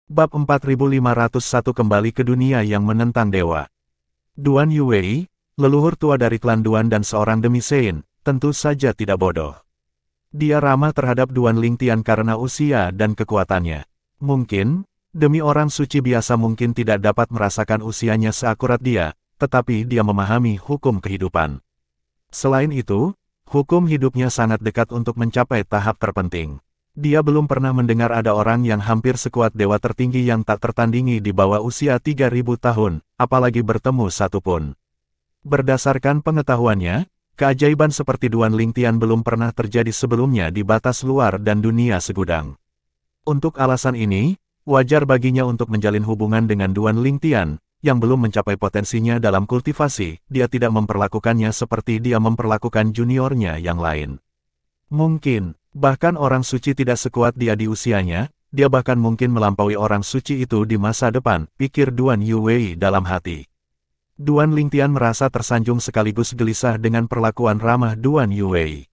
Bab 4501 kembali ke dunia yang menentang dewa. Duan Yuwei, leluhur tua dari klan Duan dan seorang demi Sein, tentu saja tidak bodoh. Dia ramah terhadap Duan Lingtian karena usia dan kekuatannya. Mungkin, demi orang suci biasa mungkin tidak dapat merasakan usianya seakurat dia, tetapi dia memahami hukum kehidupan. Selain itu, hukum hidupnya sangat dekat untuk mencapai tahap terpenting. Dia belum pernah mendengar ada orang yang hampir sekuat dewa tertinggi yang tak tertandingi di bawah usia 3000 tahun, apalagi bertemu satu pun. Berdasarkan pengetahuannya, keajaiban seperti Duan Lingtian belum pernah terjadi sebelumnya di batas luar dan dunia segudang. Untuk alasan ini, wajar baginya untuk menjalin hubungan dengan Duan Lingtian, yang belum mencapai potensinya dalam kultivasi. Dia tidak memperlakukannya seperti dia memperlakukan juniornya yang lain. Mungkin, bahkan orang suci tidak sekuat dia di usianya, dia bahkan mungkin melampaui orang suci itu di masa depan, pikir Duan Yuwei dalam hati. Duan Lingtian merasa tersanjung sekaligus gelisah dengan perlakuan ramah Duan Yuwei.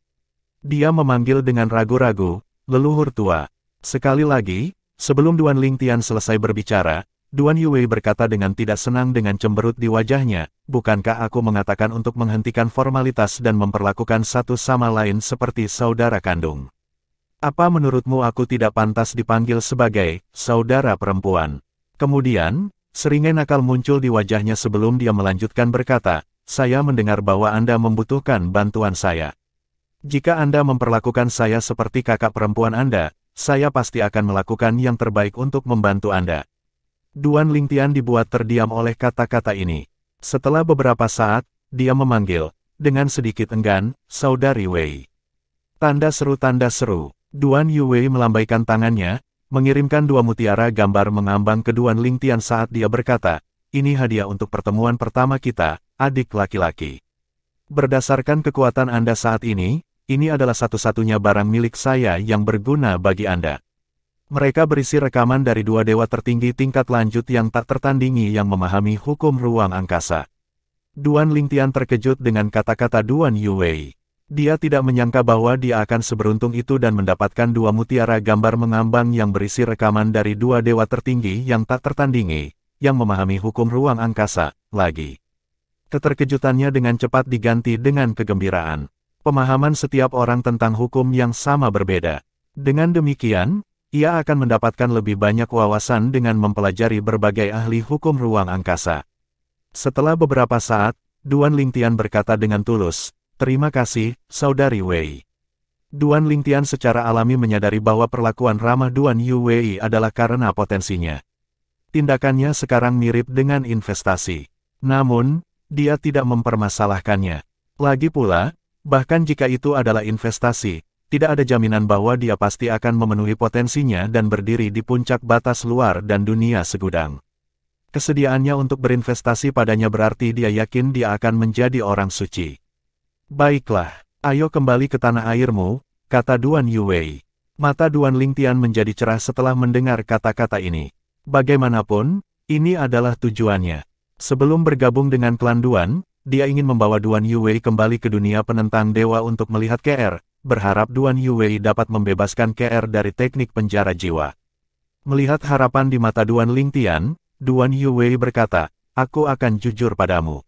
Dia memanggil dengan ragu-ragu, leluhur tua. Sekali lagi, sebelum Duan Lingtian selesai berbicara, Duan Yuwei berkata dengan tidak senang dengan cemberut di wajahnya, bukankah aku mengatakan untuk menghentikan formalitas dan memperlakukan satu sama lain seperti saudara kandung? Apa menurutmu aku tidak pantas dipanggil sebagai saudara perempuan? Kemudian, seringai nakal muncul di wajahnya sebelum dia melanjutkan berkata, saya mendengar bahwa Anda membutuhkan bantuan saya. Jika Anda memperlakukan saya seperti kakak perempuan Anda, saya pasti akan melakukan yang terbaik untuk membantu Anda. Duan Lingtian dibuat terdiam oleh kata-kata ini. Setelah beberapa saat, dia memanggil, dengan sedikit enggan, Saudari Wei. Tanda seru. Duan Yuwei melambaikan tangannya, mengirimkan dua mutiara gambar mengambang ke Duan Lingtian saat dia berkata, ini hadiah untuk pertemuan pertama kita, adik laki-laki. Berdasarkan kekuatan Anda saat ini adalah satu-satunya barang milik saya yang berguna bagi Anda. Mereka berisi rekaman dari dua dewa tertinggi tingkat lanjut yang tak tertandingi yang memahami hukum ruang angkasa. Duan Lingtian terkejut dengan kata-kata Duan Yuwei. Dia tidak menyangka bahwa dia akan seberuntung itu dan mendapatkan dua mutiara gambar mengambang yang berisi rekaman dari dua dewa tertinggi yang tak tertandingi, yang memahami hukum ruang angkasa, lagi. Keterkejutannya dengan cepat diganti dengan kegembiraan. Pemahaman setiap orang tentang hukum yang sama berbeda. Dengan demikian, ia akan mendapatkan lebih banyak wawasan dengan mempelajari berbagai ahli hukum ruang angkasa. Setelah beberapa saat, Duan Lingtian berkata dengan tulus, terima kasih, Saudari Wei. Duan Lingtian secara alami menyadari bahwa perlakuan ramah Duan Yuwei adalah karena potensinya. Tindakannya sekarang mirip dengan investasi. Namun, dia tidak mempermasalahkannya. Lagi pula, bahkan jika itu adalah investasi, tidak ada jaminan bahwa dia pasti akan memenuhi potensinya dan berdiri di puncak batas luar dan dunia segudang. Kesediaannya untuk berinvestasi padanya berarti dia yakin dia akan menjadi orang suci. Baiklah, ayo kembali ke tanah airmu, kata Duan Yuwei. Mata Duan Lingtian menjadi cerah setelah mendengar kata-kata ini. Bagaimanapun, ini adalah tujuannya. Sebelum bergabung dengan klan Duan, dia ingin membawa Duan Yuwei kembali ke dunia penentang dewa untuk melihat KR, berharap Duan Yuwei dapat membebaskan KR dari teknik penjara jiwa. Melihat harapan di mata Duan Lingtian, Duan Yuwei berkata, aku akan jujur padamu.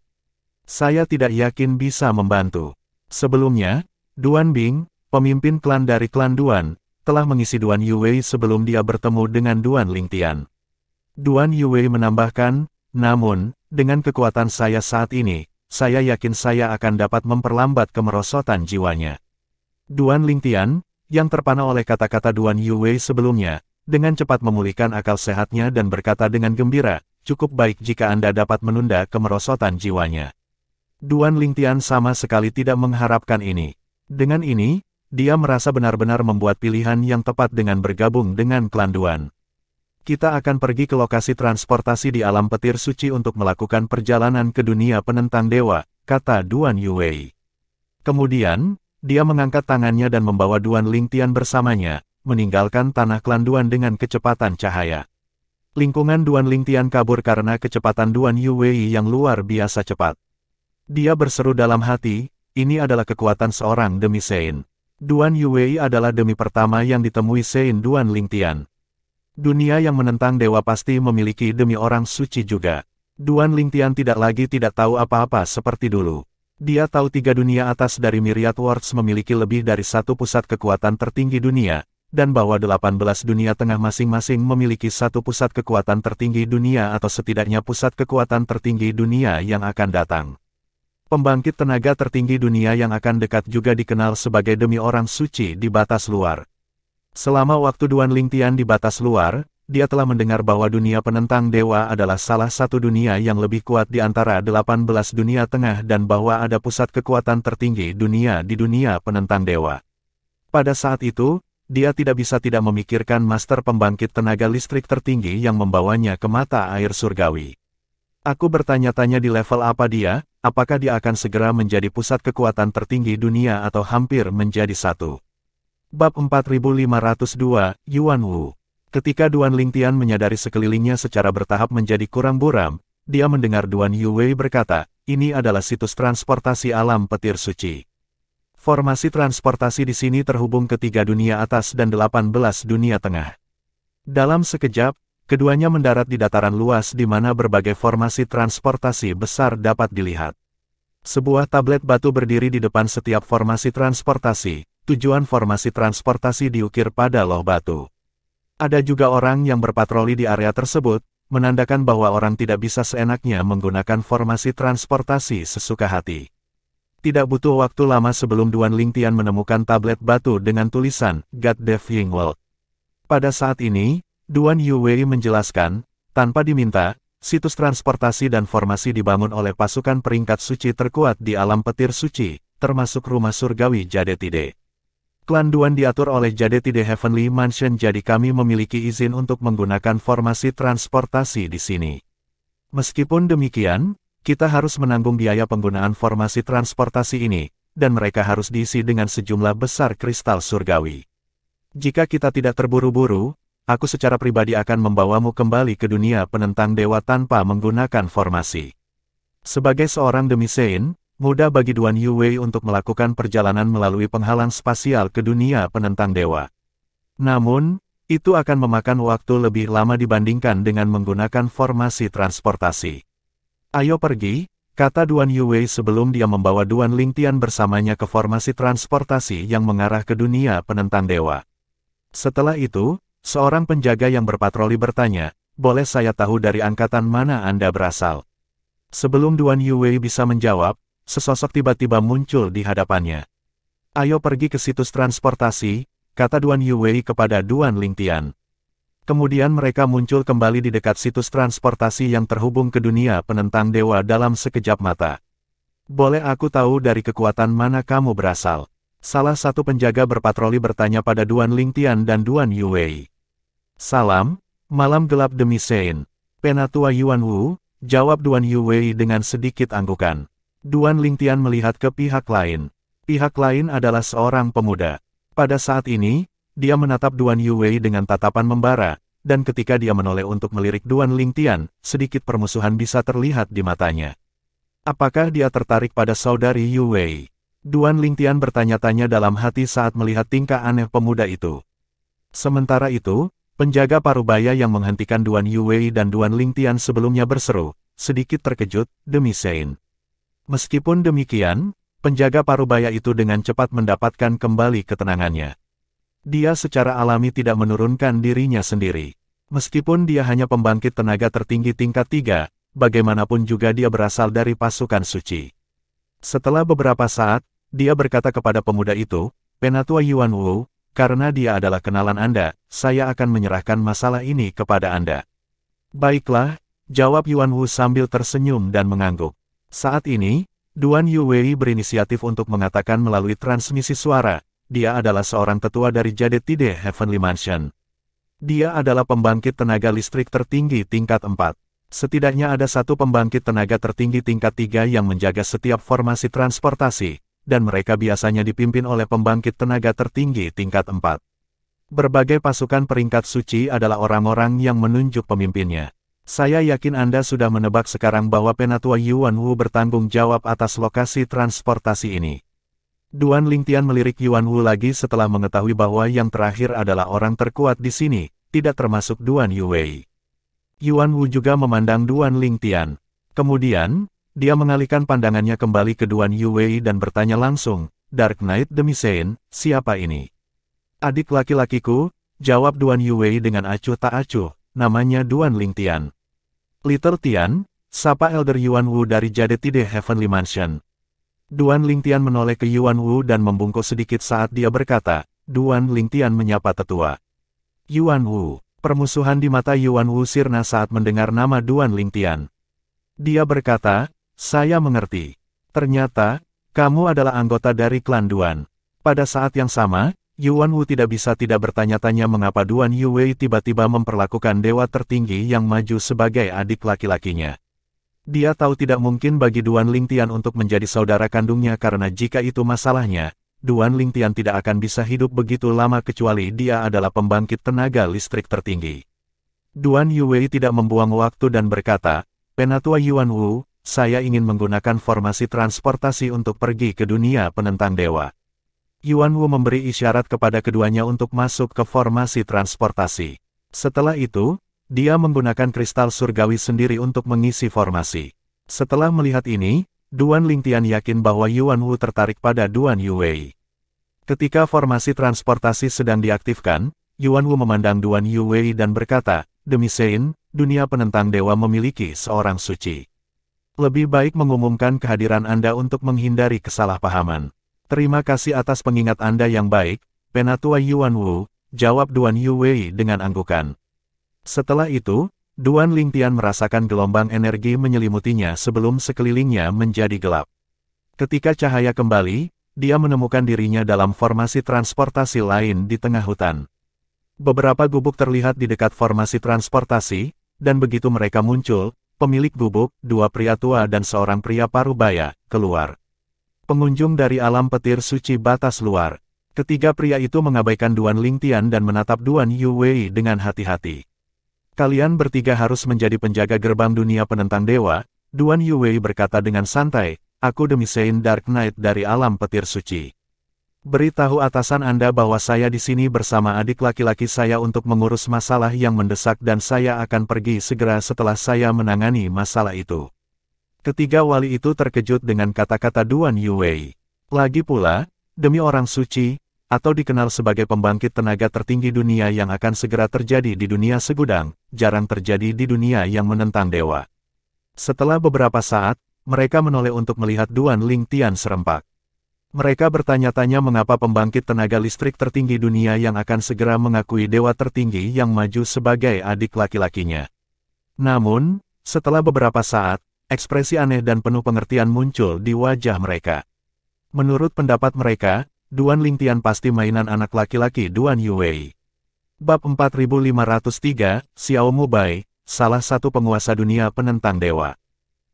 Saya tidak yakin bisa membantu. Sebelumnya, Duan Bing, pemimpin klan dari klan Duan, telah mengisi Duan Yuwei sebelum dia bertemu dengan Duan Lingtian. Duan Yuwei menambahkan, namun, dengan kekuatan saya saat ini, saya yakin saya akan dapat memperlambat kemerosotan jiwanya. Duan Lingtian, yang terpana oleh kata-kata Duan Yuwei sebelumnya, dengan cepat memulihkan akal sehatnya dan berkata dengan gembira, cukup baik jika Anda dapat menunda kemerosotan jiwanya. Duan Lingtian sama sekali tidak mengharapkan ini. Dengan ini, dia merasa benar-benar membuat pilihan yang tepat dengan bergabung dengan klan Duan. Kita akan pergi ke lokasi transportasi di alam petir suci untuk melakukan perjalanan ke dunia penentang dewa, kata Duan Yuwei. Kemudian, dia mengangkat tangannya dan membawa Duan Lingtian bersamanya, meninggalkan tanah klan Duan dengan kecepatan cahaya. Lingkungan Duan Lingtian kabur karena kecepatan Duan Yuwei yang luar biasa cepat. Dia berseru dalam hati, ini adalah kekuatan seorang demi Sein. Duan Yuwei adalah demi pertama yang ditemui Sein Duan Lingtian. Dunia yang menentang dewa pasti memiliki demi orang suci juga. Duan Lingtian tidak tahu apa-apa seperti dulu. Dia tahu 3 dunia atas dari Myriad Worlds memiliki lebih dari 1 pusat kekuatan tertinggi dunia, dan bahwa 18 dunia tengah masing-masing memiliki 1 pusat kekuatan tertinggi dunia atau setidaknya pusat kekuatan tertinggi dunia yang akan datang. Pembangkit tenaga tertinggi dunia yang akan dekat juga dikenal sebagai demi orang suci di batas luar. Selama waktu Duan Lingtian di batas luar, dia telah mendengar bahwa dunia penentang dewa adalah salah satu dunia yang lebih kuat di antara 18 dunia tengah dan bahwa ada pusat kekuatan tertinggi dunia di dunia penentang dewa. Pada saat itu, dia tidak bisa tidak memikirkan master pembangkit tenaga listrik tertinggi yang membawanya ke mata air surgawi. Aku bertanya-tanya di level apa dia, apakah dia akan segera menjadi pusat kekuatan tertinggi dunia atau hampir menjadi satu. Bab 4502, Yuan Wu. Ketika Duan Lingtian menyadari sekelilingnya secara bertahap menjadi kurang buram, dia mendengar Duan Yuwei berkata, ini adalah situs transportasi alam petir suci. Formasi transportasi di sini terhubung ke 3 dunia atas dan 18 dunia tengah. Dalam sekejap, keduanya mendarat di dataran luas di mana berbagai formasi transportasi besar dapat dilihat. Sebuah tablet batu berdiri di depan setiap formasi transportasi. Tujuan formasi transportasi diukir pada loh batu. Ada juga orang yang berpatroli di area tersebut, menandakan bahwa orang tidak bisa seenaknya menggunakan formasi transportasi sesuka hati. Tidak butuh waktu lama sebelum Duan Lingtian menemukan tablet batu dengan tulisan, God Dev Ying World. Pada saat ini, Duan Yuwei menjelaskan, tanpa diminta, situs transportasi dan formasi dibangun oleh pasukan peringkat suci terkuat di alam petir suci, termasuk rumah surgawi Jadetide. Klan Duan diatur oleh Jadetide Heavenly Mansion jadi kami memiliki izin untuk menggunakan formasi transportasi di sini. Meskipun demikian, kita harus menanggung biaya penggunaan formasi transportasi ini, dan mereka harus diisi dengan sejumlah besar kristal surgawi. Jika kita tidak terburu-buru, aku secara pribadi akan membawamu kembali ke dunia penentang dewa tanpa menggunakan formasi. Sebagai seorang demisain, mudah bagi Duan Yuwei untuk melakukan perjalanan melalui penghalang spasial ke dunia penentang dewa. Namun, itu akan memakan waktu lebih lama dibandingkan dengan menggunakan formasi transportasi. Ayo pergi, kata Duan Yuwei sebelum dia membawa Duan Lingtian bersamanya ke formasi transportasi yang mengarah ke dunia penentang dewa. Setelah itu, seorang penjaga yang berpatroli bertanya, boleh saya tahu dari angkatan mana Anda berasal? Sebelum Duan Yuwei bisa menjawab, sesosok tiba-tiba muncul di hadapannya. Ayo pergi ke situs transportasi, kata Duan Yuwei kepada Duan Lingtian. Kemudian mereka muncul kembali di dekat situs transportasi yang terhubung ke dunia penentang dewa dalam sekejap mata. Boleh aku tahu dari kekuatan mana kamu berasal? Salah satu penjaga berpatroli bertanya pada Duan Lingtian dan Duan Yuwei. Salam, malam gelap demi Sein. Penatua Yuan Wu, jawab Duan Yuwei dengan sedikit anggukan. Duan Lingtian melihat ke pihak lain. Pihak lain adalah seorang pemuda. Pada saat ini, dia menatap Duan Yuwei dengan tatapan membara, dan ketika dia menoleh untuk melirik Duan Lingtian, sedikit permusuhan bisa terlihat di matanya. Apakah dia tertarik pada saudari Yuwei? Duan Lingtian bertanya-tanya dalam hati saat melihat tingkah aneh pemuda itu. Sementara itu, penjaga parubaya yang menghentikan Duan Yuwei dan Duan Lingtian sebelumnya berseru, sedikit terkejut, demi Sein. Meskipun demikian, penjaga parubaya itu dengan cepat mendapatkan kembali ketenangannya. Dia secara alami tidak menurunkan dirinya sendiri. Meskipun dia hanya pembangkit tenaga tertinggi tingkat 3, bagaimanapun juga dia berasal dari pasukan suci. Setelah beberapa saat, dia berkata kepada pemuda itu, Penatua Yuan Wu, karena dia adalah kenalan Anda, saya akan menyerahkan masalah ini kepada Anda. Baiklah, jawab Yuan Wu sambil tersenyum dan mengangguk. Saat ini, Duan Yuwei berinisiatif untuk mengatakan melalui transmisi suara, dia adalah seorang tetua dari Jadetide Heavenly Mansion. Dia adalah pembangkit tenaga listrik tertinggi tingkat 4. Setidaknya ada satu pembangkit tenaga tertinggi tingkat 3 yang menjaga setiap formasi transportasi, dan mereka biasanya dipimpin oleh pembangkit tenaga tertinggi tingkat 4. Berbagai pasukan peringkat suci adalah orang-orang yang menunjuk pemimpinnya. Saya yakin Anda sudah menebak sekarang bahwa Penatua Yuan Wu bertanggung jawab atas lokasi transportasi ini. Duan Lingtian melirik Yuan Wu lagi setelah mengetahui bahwa yang terakhir adalah orang terkuat di sini, tidak termasuk Duan Yuwei. Yuan Wu juga memandang Duan Lingtian. Kemudian, dia mengalihkan pandangannya kembali ke Duan Yuwei dan bertanya langsung, Dark Knight Demisein, siapa ini? Adik laki-lakiku, jawab Duan Yuwei dengan acuh tak acuh, namanya Duan Lingtian. Little Tian, sapa Elder Yuan Wu dari Jade Tide Heavenly Mansion. Duan Lingtian menoleh ke Yuan Wu dan membungkuk sedikit saat dia berkata, Duan Lingtian menyapa tetua. Yuan Wu, permusuhan di mata Yuan Wu sirna saat mendengar nama Duan Lingtian. Dia berkata, saya mengerti. Ternyata, kamu adalah anggota dari klan Duan. Pada saat yang sama, Yuan Wu tidak bisa tidak bertanya-tanya mengapa Duan Yuwei tiba-tiba memperlakukan dewa tertinggi yang maju sebagai adik laki-lakinya. Dia tahu tidak mungkin bagi Duan Lingtian untuk menjadi saudara kandungnya karena jika itu masalahnya, Duan Lingtian tidak akan bisa hidup begitu lama kecuali dia adalah pembangkit tenaga listrik tertinggi. Duan Yuwei tidak membuang waktu dan berkata, Penatua Yuan Wu, saya ingin menggunakan formasi transportasi untuk pergi ke dunia penentang dewa. Yuan Wu memberi isyarat kepada keduanya untuk masuk ke formasi transportasi. Setelah itu, dia menggunakan kristal surgawi sendiri untuk mengisi formasi. Setelah melihat ini, Duan Lingtian yakin bahwa Yuan Wu tertarik pada Duan Yuwei. Ketika formasi transportasi sedang diaktifkan, Yuan Wu memandang Duan Yuwei dan berkata, Demisein, dunia penentang dewa memiliki seorang suci. Lebih baik mengumumkan kehadiran Anda untuk menghindari kesalahpahaman. Terima kasih atas pengingat Anda yang baik, Penatua Yuan Wu, jawab Duan Yuwei dengan anggukan. Setelah itu, Duan Lingtian merasakan gelombang energi menyelimutinya sebelum sekelilingnya menjadi gelap. Ketika cahaya kembali, dia menemukan dirinya dalam formasi transportasi lain di tengah hutan. Beberapa gubuk terlihat di dekat formasi transportasi, dan begitu mereka muncul, pemilik gubuk, dua pria tua dan seorang pria parubaya, keluar. Pengunjung dari alam petir suci batas luar. Ketiga pria itu mengabaikan Duan Lingtian dan menatap Duan Yuwei dengan hati-hati. Kalian bertiga harus menjadi penjaga gerbang dunia penentang dewa, Duan Yuwei berkata dengan santai, aku Demisein Dark Knight dari alam petir suci. Beritahu atasan Anda bahwa saya di sini bersama adik laki-laki saya untuk mengurus masalah yang mendesak dan saya akan pergi segera setelah saya menangani masalah itu. Ketiga wali itu terkejut dengan kata-kata Duan Yuwei. Lagi pula, demi orang suci, atau dikenal sebagai pembangkit tenaga tertinggi dunia yang akan segera terjadi di dunia segudang, jarang terjadi di dunia yang menentang dewa. Setelah beberapa saat, mereka menoleh untuk melihat Duan Lingtian serempak. Mereka bertanya-tanya mengapa pembangkit tenaga listrik tertinggi dunia yang akan segera mengakui dewa tertinggi yang maju sebagai adik laki-lakinya. Namun, setelah beberapa saat, ekspresi aneh dan penuh pengertian muncul di wajah mereka. Menurut pendapat mereka, Duan Lingtian pasti mainan anak laki-laki Duan Yuwei. Bab 4503, Xiao Mubai, salah satu penguasa dunia penentang dewa.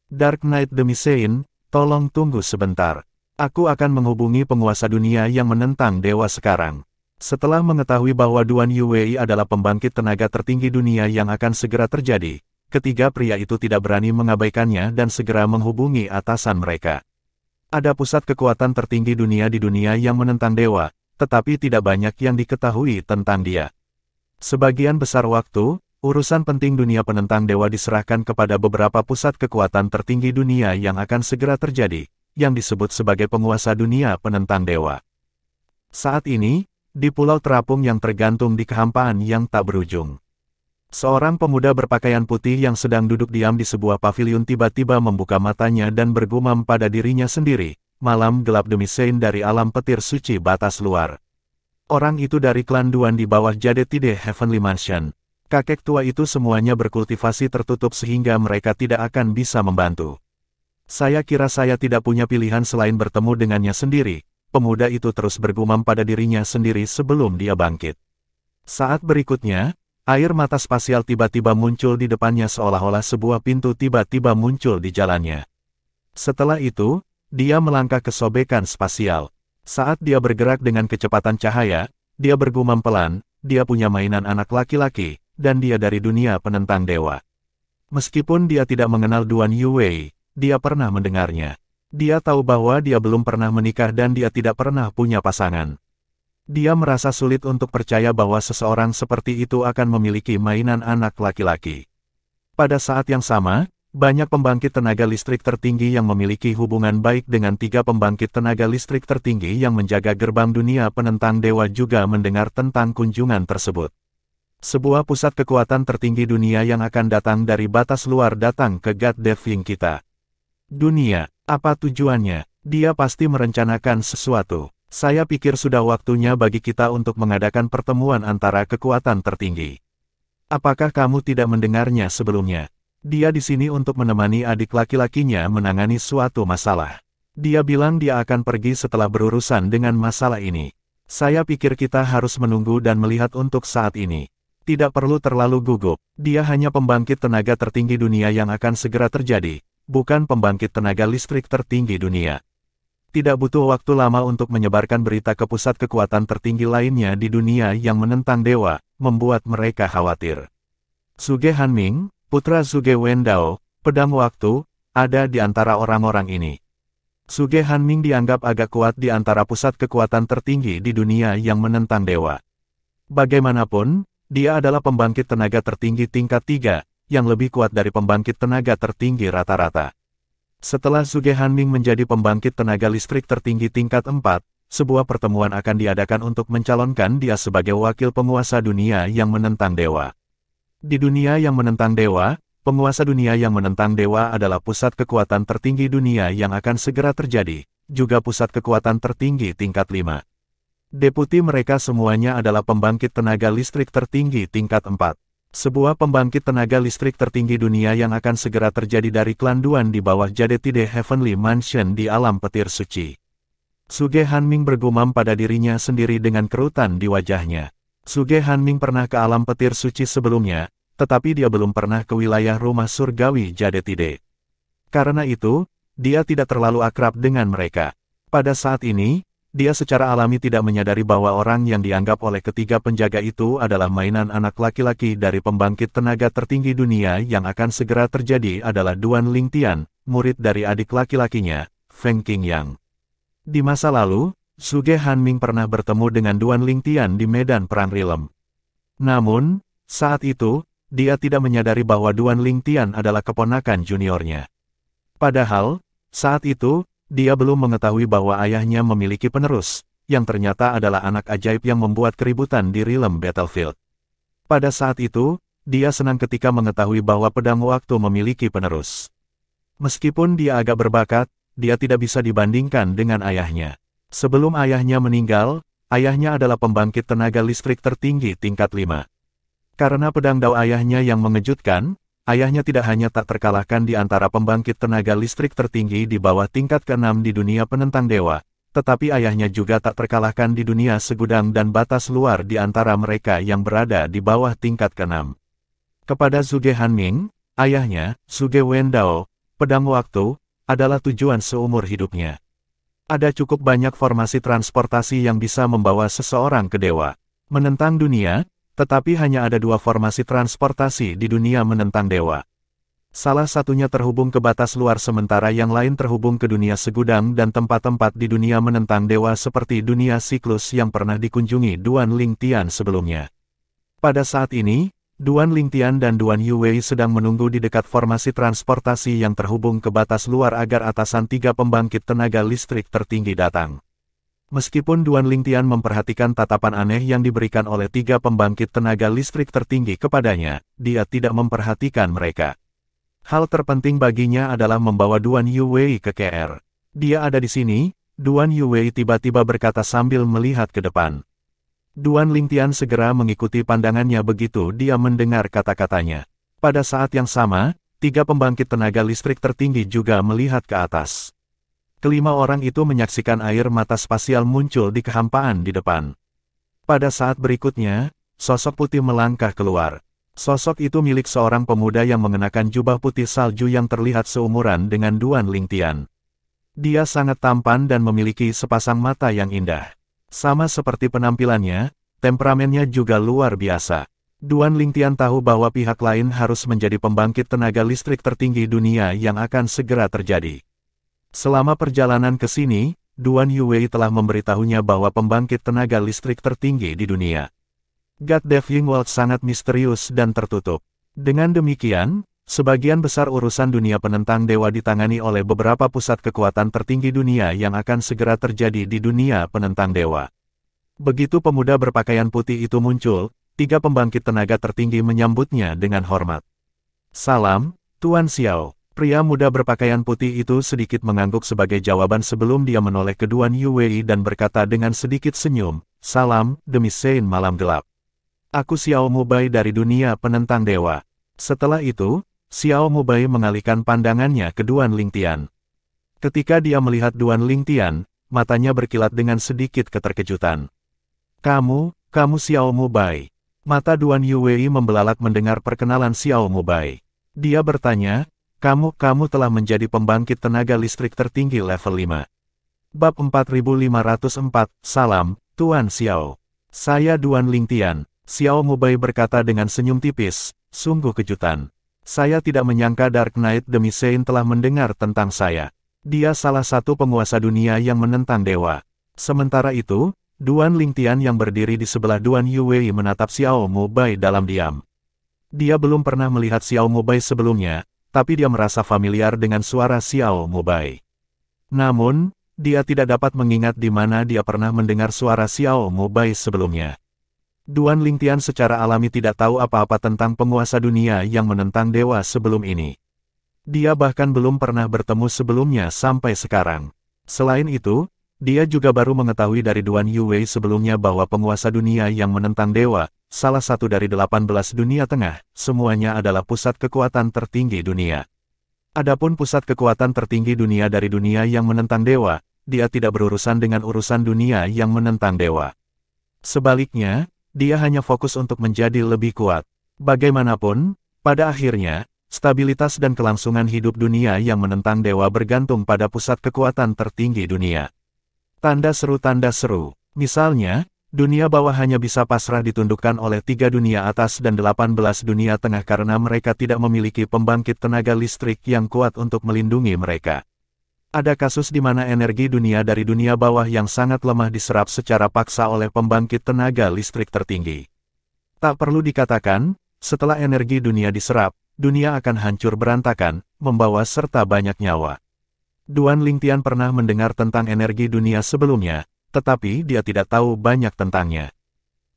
Dark Knight Demisein, tolong tunggu sebentar. Aku akan menghubungi penguasa dunia yang menentang dewa sekarang. Setelah mengetahui bahwa Duan Yuwei adalah pembangkit tenaga tertinggi dunia yang akan segera terjadi, ketiga pria itu tidak berani mengabaikannya dan segera menghubungi atasan mereka. Ada pusat kekuatan tertinggi dunia di dunia yang menentang dewa, tetapi tidak banyak yang diketahui tentang dia. Sebagian besar waktu, urusan penting dunia penentang dewa diserahkan kepada beberapa pusat kekuatan tertinggi dunia yang akan segera terjadi, yang disebut sebagai penguasa dunia penentang dewa. Saat ini, di pulau terapung yang tergantung di kehampaan yang tak berujung. Seorang pemuda berpakaian putih yang sedang duduk diam di sebuah paviliun tiba-tiba membuka matanya dan bergumam pada dirinya sendiri, malam gelap Demisein dari alam petir suci batas luar. Orang itu dari klan Duan di bawah Jade Tide Heavenly Mansion. Kakek tua itu semuanya berkultivasi tertutup sehingga mereka tidak akan bisa membantu. Saya kira saya tidak punya pilihan selain bertemu dengannya sendiri, pemuda itu terus bergumam pada dirinya sendiri sebelum dia bangkit. Saat berikutnya, air mata spasial tiba-tiba muncul di depannya seolah-olah sebuah pintu tiba-tiba muncul di jalannya. Setelah itu, dia melangkah ke sobekan spasial. Saat dia bergerak dengan kecepatan cahaya, dia bergumam pelan, dia punya mainan anak laki-laki, dan dia dari dunia penentang dewa. Meskipun dia tidak mengenal Duan Yuwei, dia pernah mendengarnya. Dia tahu bahwa dia belum pernah menikah dan dia tidak pernah punya pasangan. Dia merasa sulit untuk percaya bahwa seseorang seperti itu akan memiliki mainan anak laki-laki. Pada saat yang sama, banyak pembangkit tenaga listrik tertinggi yang memiliki hubungan baik dengan 3 pembangkit tenaga listrik tertinggi yang menjaga gerbang dunia penentang dewa juga mendengar tentang kunjungan tersebut. Sebuah pusat kekuatan tertinggi dunia yang akan datang dari batas luar datang ke God Deving kita. Dunia, apa tujuannya? Dia pasti merencanakan sesuatu. Saya pikir sudah waktunya bagi kita untuk mengadakan pertemuan antara kekuatan tertinggi. Apakah kamu tidak mendengarnya sebelumnya? Dia di sini untuk menemani adik laki-lakinya menangani suatu masalah. Dia bilang dia akan pergi setelah berurusan dengan masalah ini. Saya pikir kita harus menunggu dan melihat untuk saat ini. Tidak perlu terlalu gugup. Dia hanya pembangkit tenaga tertinggi dunia yang akan segera terjadi, bukan pembangkit tenaga listrik tertinggi dunia. Tidak butuh waktu lama untuk menyebarkan berita ke pusat kekuatan tertinggi lainnya di dunia yang menentang dewa, membuat mereka khawatir. Suge Hanming, putra Suge Wendao, pedang waktu, ada di antara orang-orang ini. Suge Hanming dianggap agak kuat di antara pusat kekuatan tertinggi di dunia yang menentang dewa. Bagaimanapun, dia adalah pembangkit tenaga tertinggi tingkat 3, yang lebih kuat dari pembangkit tenaga tertinggi rata-rata. Setelah Suge Hanming menjadi pembangkit tenaga listrik tertinggi tingkat 4, sebuah pertemuan akan diadakan untuk mencalonkan dia sebagai wakil penguasa dunia yang menentang dewa. Di dunia yang menentang dewa, penguasa dunia yang menentang dewa adalah pusat kekuatan tertinggi dunia yang akan segera terjadi, juga pusat kekuatan tertinggi tingkat 5. Deputi mereka semuanya adalah pembangkit tenaga listrik tertinggi tingkat 4. Sebuah pembangkit tenaga listrik tertinggi dunia yang akan segera terjadi dari klan Duan di bawah Jadetide Heavenly Mansion di alam petir suci. Suge Hanming bergumam pada dirinya sendiri dengan kerutan di wajahnya. Suge Hanming pernah ke alam petir suci sebelumnya, tetapi dia belum pernah ke wilayah rumah surgawi Jadetide. Karena itu, dia tidak terlalu akrab dengan mereka. Pada saat ini, dia secara alami tidak menyadari bahwa orang yang dianggap oleh ketiga penjaga itu adalah mainan anak laki-laki dari pembangkit tenaga tertinggi dunia yang akan segera terjadi adalah Duan Lingtian, murid dari adik laki-lakinya, Feng Qingyang. Di masa lalu, Suge Hanming pernah bertemu dengan Duan Lingtian di medan perang Rilem. Namun, saat itu, dia tidak menyadari bahwa Duan Lingtian adalah keponakan juniornya. Padahal, saat itu, dia belum mengetahui bahwa ayahnya memiliki penerus, yang ternyata adalah anak ajaib yang membuat keributan di Rilem Battlefield. Pada saat itu, dia senang ketika mengetahui bahwa pedang waktu memiliki penerus. Meskipun dia agak berbakat, dia tidak bisa dibandingkan dengan ayahnya. Sebelum ayahnya meninggal, ayahnya adalah pembangkit tenaga listrik tertinggi tingkat 5. Karena pedang dao ayahnya yang mengejutkan, ayahnya tidak hanya tak terkalahkan di antara pembangkit tenaga listrik tertinggi di bawah tingkat ke-6 di dunia penentang dewa, tetapi ayahnya juga tak terkalahkan di dunia segudang dan batas luar di antara mereka yang berada di bawah tingkat ke-6. Kepada Suge Hanming, ayahnya, Suge Wendao, pedang waktu, adalah tujuan seumur hidupnya. Ada cukup banyak formasi transportasi yang bisa membawa seseorang ke dewa. Menentang dunia, tetapi hanya ada 2 formasi transportasi di dunia menentang dewa. Salah satunya terhubung ke batas luar sementara yang lain terhubung ke dunia segudang dan tempat-tempat di dunia menentang dewa seperti dunia siklus yang pernah dikunjungi Duan Lingtian sebelumnya. Pada saat ini, Duan Lingtian dan Duan Yuwei sedang menunggu di dekat formasi transportasi yang terhubung ke batas luar agar atasan 3 pembangkit tenaga listrik tertinggi datang. Meskipun Duan Lingtian memperhatikan tatapan aneh yang diberikan oleh 3 pembangkit tenaga listrik tertinggi kepadanya, dia tidak memperhatikan mereka. Hal terpenting baginya adalah membawa Duan Yuwei ke KR. Dia ada di sini, Duan Yuwei tiba-tiba berkata sambil melihat ke depan. Duan Lingtian segera mengikuti pandangannya begitu dia mendengar kata-katanya. Pada saat yang sama, 3 pembangkit tenaga listrik tertinggi juga melihat ke atas. Kelima orang itu menyaksikan air mata spasial muncul di kehampaan di depan. Pada saat berikutnya, sosok putih melangkah keluar. Sosok itu milik seorang pemuda yang mengenakan jubah putih salju yang terlihat seumuran dengan Duan Lingtian. Dia sangat tampan dan memiliki sepasang mata yang indah. Sama seperti penampilannya, temperamennya juga luar biasa. Duan Lingtian tahu bahwa pihak lain harus menjadi pembangkit tenaga listrik tertinggi dunia yang akan segera terjadi. Selama perjalanan ke sini, Duan Yuwei telah memberitahunya bahwa pembangkit tenaga listrik tertinggi di dunia. God Dev Ying World sangat misterius dan tertutup. Dengan demikian, sebagian besar urusan dunia penentang dewa ditangani oleh beberapa pusat kekuatan tertinggi dunia yang akan segera terjadi di dunia penentang dewa. Begitu pemuda berpakaian putih itu muncul, 3 pembangkit tenaga tertinggi menyambutnya dengan hormat. Salam, Tuan Xiao. Pria muda berpakaian putih itu sedikit mengangguk sebagai jawaban sebelum dia menoleh ke Duan Yuwei dan berkata dengan sedikit senyum, "Salam, demi Sein malam gelap. Aku Xiao Mubai dari dunia penentang dewa." Setelah itu, Xiao Mubai mengalihkan pandangannya ke Duan Lingtian. Ketika dia melihat Duan Lingtian, matanya berkilat dengan sedikit keterkejutan. Kamu Xiao Mubai." Mata Duan Yuwei membelalak mendengar perkenalan Xiao Mubai. Dia bertanya, Kamu telah menjadi pembangkit tenaga listrik tertinggi level 5. Bab 4504, Salam, Tuan Xiao. Saya Duan Lingtian. Xiao Mubai berkata dengan senyum tipis, sungguh kejutan. Saya tidak menyangka Dark Knight demi Sein telah mendengar tentang saya. Dia salah satu penguasa dunia yang menentang dewa. Sementara itu, Duan Lingtian yang berdiri di sebelah Duan Yuwei menatap Xiao Mubai dalam diam. Dia belum pernah melihat Xiao Mubai sebelumnya, tapi dia merasa familiar dengan suara Xiao Mubai. Namun, dia tidak dapat mengingat di mana dia pernah mendengar suara Xiao Mubai sebelumnya. Duan Lingtian secara alami tidak tahu apa-apa tentang penguasa dunia yang menentang dewa sebelum ini. Dia bahkan belum pernah bertemu sebelumnya sampai sekarang. Selain itu, dia juga baru mengetahui dari Duan Yuwei sebelumnya bahwa penguasa dunia yang menentang dewa, salah satu dari 18 dunia tengah, semuanya adalah pusat kekuatan tertinggi dunia. Adapun pusat kekuatan tertinggi dunia dari dunia yang menentang dewa, dia tidak berurusan dengan urusan dunia yang menentang dewa. Sebaliknya, dia hanya fokus untuk menjadi lebih kuat. Bagaimanapun, pada akhirnya, stabilitas dan kelangsungan hidup dunia yang menentang dewa bergantung pada pusat kekuatan tertinggi dunia. Tanda seru. Misalnya, dunia bawah hanya bisa pasrah ditundukkan oleh 3 dunia atas dan 18 dunia tengah karena mereka tidak memiliki pembangkit tenaga listrik yang kuat untuk melindungi mereka. Ada kasus di mana energi dunia dari dunia bawah yang sangat lemah diserap secara paksa oleh pembangkit tenaga listrik tertinggi. Tak perlu dikatakan, setelah energi dunia diserap, dunia akan hancur berantakan, membawa serta banyak nyawa. Duan Lingtian pernah mendengar tentang energi dunia sebelumnya, tetapi dia tidak tahu banyak tentangnya.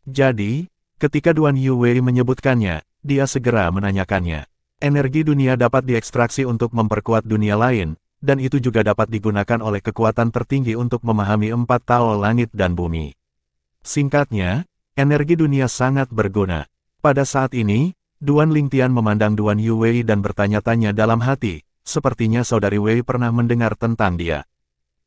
Jadi, ketika Duan Yuwei menyebutkannya, dia segera menanyakannya. Energi dunia dapat diekstraksi untuk memperkuat dunia lain, dan itu juga dapat digunakan oleh kekuatan tertinggi untuk memahami 4 Tao langit dan bumi. Singkatnya, energi dunia sangat berguna. Pada saat ini, Duan Lingtian memandang Duan Yuwei dan bertanya-tanya dalam hati, sepertinya saudari Wei pernah mendengar tentang dia.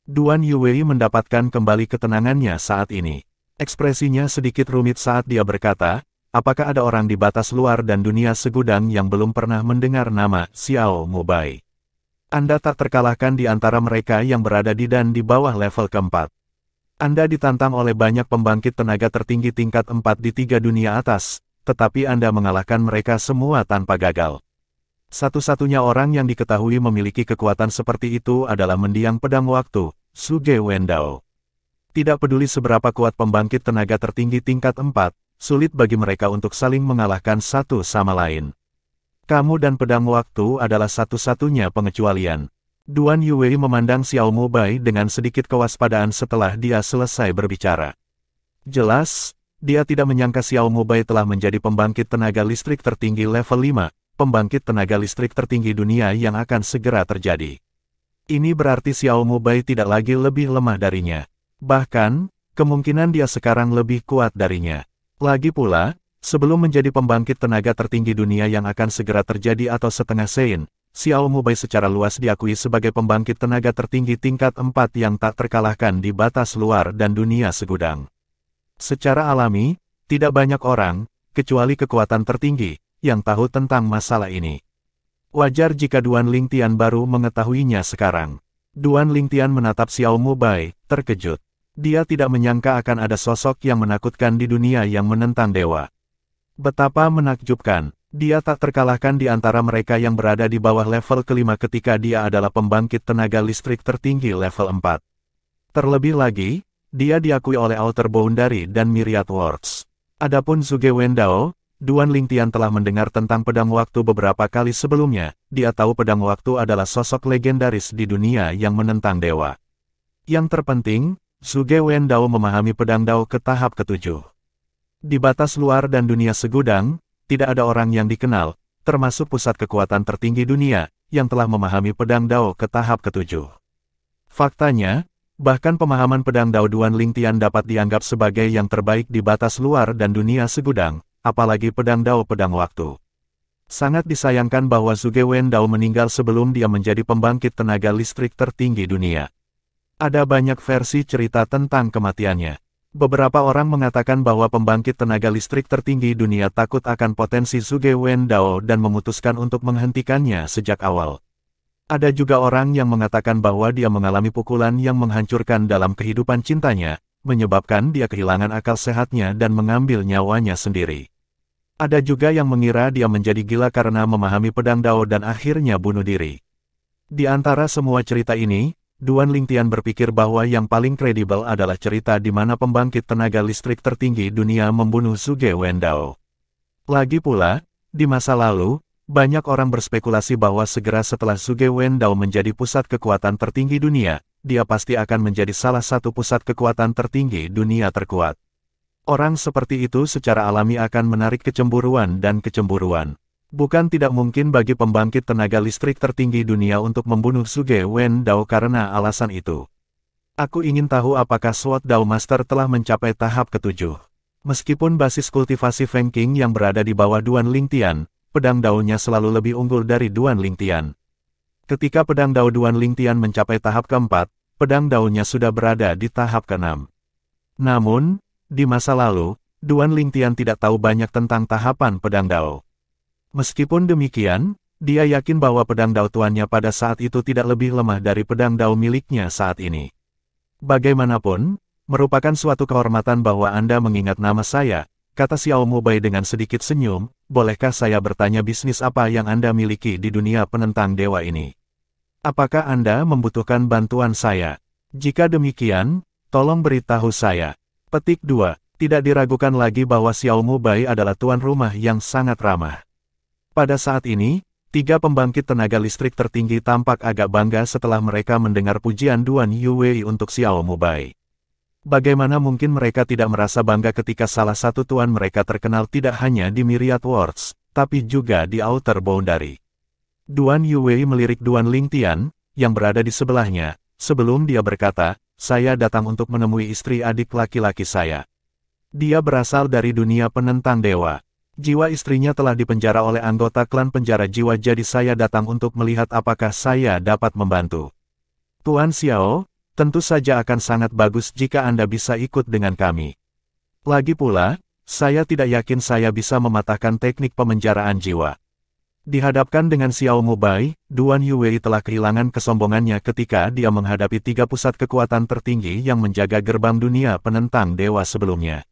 Duan Yuwei mendapatkan kembali ketenangannya saat ini. Ekspresinya sedikit rumit saat dia berkata, apakah ada orang di batas luar dan dunia segudang yang belum pernah mendengar nama Xiao Mubai? Anda tak terkalahkan di antara mereka yang berada di dan di bawah level keempat. Anda ditantang oleh banyak pembangkit tenaga tertinggi tingkat 4 di 3 dunia atas, tetapi Anda mengalahkan mereka semua tanpa gagal. Satu-satunya orang yang diketahui memiliki kekuatan seperti itu adalah mendiang pedang waktu, Suge Wendao. Tidak peduli seberapa kuat pembangkit tenaga tertinggi tingkat 4, sulit bagi mereka untuk saling mengalahkan satu sama lain. Kamu dan pedang waktu adalah satu-satunya pengecualian. Duan Yuwei memandang Xiao Mubai dengan sedikit kewaspadaan setelah dia selesai berbicara. Jelas, dia tidak menyangka Xiao Mubai telah menjadi pembangkit tenaga listrik tertinggi level 5, pembangkit tenaga listrik tertinggi dunia yang akan segera terjadi. Ini berarti Xiao Mubai tidak lagi lebih lemah darinya. Bahkan, kemungkinan dia sekarang lebih kuat darinya. Lagi pula, sebelum menjadi pembangkit tenaga tertinggi dunia yang akan segera terjadi atau setengah Sein, Xiao Mubai secara luas diakui sebagai pembangkit tenaga tertinggi tingkat 4 yang tak terkalahkan di batas luar dan dunia segudang. Secara alami, tidak banyak orang, kecuali kekuatan tertinggi, yang tahu tentang masalah ini. Wajar jika Duan Lingtian baru mengetahuinya sekarang. Duan Lingtian menatap Xiao Mubai, terkejut. Dia tidak menyangka akan ada sosok yang menakutkan di dunia yang menentang dewa. Betapa menakjubkan, dia tak terkalahkan di antara mereka yang berada di bawah level kelima ketika dia adalah pembangkit tenaga listrik tertinggi level 4. Terlebih lagi, dia diakui oleh Outer Boundary dan Myriad Worlds. Adapun Zhuge Wendao, Duan Lingtian telah mendengar tentang pedang waktu beberapa kali sebelumnya. Dia tahu pedang waktu adalah sosok legendaris di dunia yang menentang dewa. Yang terpenting, Zhuge Wendao memahami pedang Dao ke tahap ke-7. Di batas luar dan dunia segudang, tidak ada orang yang dikenal, termasuk pusat kekuatan tertinggi dunia, yang telah memahami pedang Dao ke tahap ke-7. Faktanya, bahkan pemahaman pedang Dao Duan Lingtian dapat dianggap sebagai yang terbaik di batas luar dan dunia segudang, apalagi pedang Dao pedang waktu. Sangat disayangkan bahwa Zhuge Wendao meninggal sebelum dia menjadi pembangkit tenaga listrik tertinggi dunia. Ada banyak versi cerita tentang kematiannya. Beberapa orang mengatakan bahwa pembangkit tenaga listrik tertinggi dunia takut akan potensi Zhuge Wendao dan memutuskan untuk menghentikannya sejak awal. Ada juga orang yang mengatakan bahwa dia mengalami pukulan yang menghancurkan dalam kehidupan cintanya, menyebabkan dia kehilangan akal sehatnya dan mengambil nyawanya sendiri. Ada juga yang mengira dia menjadi gila karena memahami pedang Dao dan akhirnya bunuh diri. Di antara semua cerita ini, Duan Lingtian berpikir bahwa yang paling kredibel adalah cerita di mana pembangkit tenaga listrik tertinggi dunia membunuh Zhuge Wendao. Lagi pula, di masa lalu, banyak orang berspekulasi bahwa segera setelah Zhuge Wendao menjadi pusat kekuatan tertinggi dunia, dia pasti akan menjadi salah satu pusat kekuatan tertinggi dunia terkuat. Orang seperti itu secara alami akan menarik kecemburuan dan kecemburuan. Bukan tidak mungkin bagi pembangkit tenaga listrik tertinggi dunia untuk membunuh Zhuge Wendao karena alasan itu. Aku ingin tahu apakah Sword Dao Master telah mencapai tahap ke-7. Meskipun basis kultivasi Feng Qing yang berada di bawah Duan Lingtian, pedang Dao-nya selalu lebih unggul dari Duan Lingtian. Ketika pedang Dao Duan Lingtian mencapai tahap ke-4, pedang Dao-nya sudah berada di tahap ke-6. Namun, di masa lalu, Duan Lingtian tidak tahu banyak tentang tahapan pedang Dao. Meskipun demikian, dia yakin bahwa pedang Dao tuannya pada saat itu tidak lebih lemah dari pedang Dao miliknya saat ini. Bagaimanapun, merupakan suatu kehormatan bahwa Anda mengingat nama saya, kata Xiao Mubai dengan sedikit senyum. Bolehkah saya bertanya bisnis apa yang Anda miliki di dunia penentang dewa ini? Apakah Anda membutuhkan bantuan saya? Jika demikian, tolong beritahu saya. Petik 2. Tidak diragukan lagi bahwa Xiao Mubai adalah tuan rumah yang sangat ramah. Pada saat ini, 3 pembangkit tenaga listrik tertinggi tampak agak bangga setelah mereka mendengar pujian Duan Yuwei untuk Xiao Mubai. Bagaimana mungkin mereka tidak merasa bangga ketika salah satu tuan mereka terkenal tidak hanya di Myriad Worlds, tapi juga di Outer Boundary. Duan Yuwei melirik Duan Lingtian, yang berada di sebelahnya, sebelum dia berkata, "Saya datang untuk menemui istri adik laki-laki saya. Dia berasal dari dunia penentang dewa. Jiwa istrinya telah dipenjara oleh anggota klan penjara jiwa, jadi saya datang untuk melihat apakah saya dapat membantu. Tuan Xiao, tentu saja akan sangat bagus jika Anda bisa ikut dengan kami. Lagi pula, saya tidak yakin saya bisa mematahkan teknik pemenjaraan jiwa." Dihadapkan dengan Xiao Mubai, Duan Yuwei telah kehilangan kesombongannya ketika dia menghadapi 3 pusat kekuatan tertinggi yang menjaga gerbang dunia penentang dewa sebelumnya.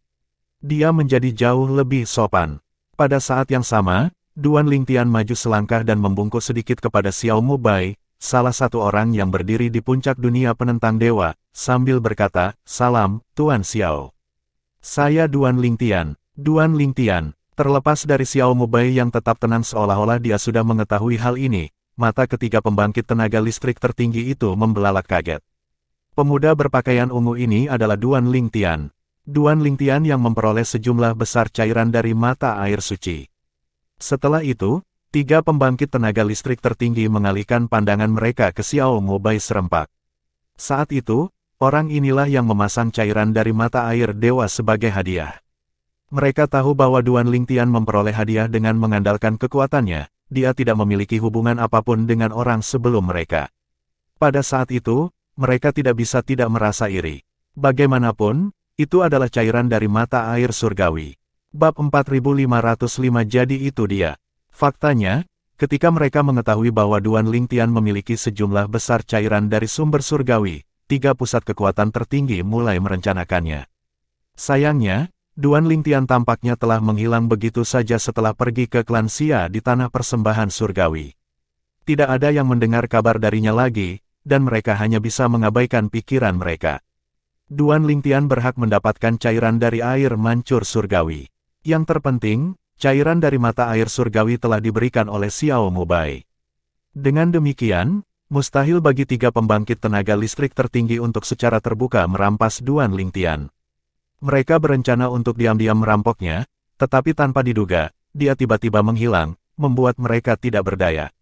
Dia menjadi jauh lebih sopan. Pada saat yang sama, Duan Lingtian maju selangkah dan membungkuk sedikit kepada Xiao Mubai, salah satu orang yang berdiri di puncak dunia penentang dewa, sambil berkata, "Salam, Tuan Xiao. Saya Duan Lingtian." Duan Lingtian, terlepas dari Xiao Mubai yang tetap tenang seolah-olah dia sudah mengetahui hal ini, mata ketiga pembangkit tenaga listrik tertinggi itu membelalak kaget. Pemuda berpakaian ungu ini adalah Duan Lingtian. Duan Lingtian yang memperoleh sejumlah besar cairan dari mata air suci. Setelah itu, 3 pembangkit tenaga listrik tertinggi mengalihkan pandangan mereka ke Xiao Mubai serempak. Saat itu, orang inilah yang memasang cairan dari mata air dewa sebagai hadiah. Mereka tahu bahwa Duan Lingtian memperoleh hadiah dengan mengandalkan kekuatannya, dia tidak memiliki hubungan apapun dengan orang sebelum mereka. Pada saat itu, mereka tidak bisa tidak merasa iri. Bagaimanapun, itu adalah cairan dari mata air surgawi. Bab 4505. Jadi itu dia. Faktanya, ketika mereka mengetahui bahwa Duan Lingtian memiliki sejumlah besar cairan dari sumber surgawi, 3 pusat kekuatan tertinggi mulai merencanakannya. Sayangnya, Duan Lingtian tampaknya telah menghilang begitu saja setelah pergi ke klan Xia di tanah persembahan surgawi. Tidak ada yang mendengar kabar darinya lagi, dan mereka hanya bisa mengabaikan pikiran mereka. Duan Lingtian berhak mendapatkan cairan dari air mancur surgawi. Yang terpenting, cairan dari mata air surgawi telah diberikan oleh Xiao Mubai. Dengan demikian, mustahil bagi 3 pembangkit tenaga listrik tertinggi untuk secara terbuka merampas Duan Lingtian. Mereka berencana untuk diam-diam merampoknya, tetapi tanpa diduga, dia tiba-tiba menghilang, membuat mereka tidak berdaya.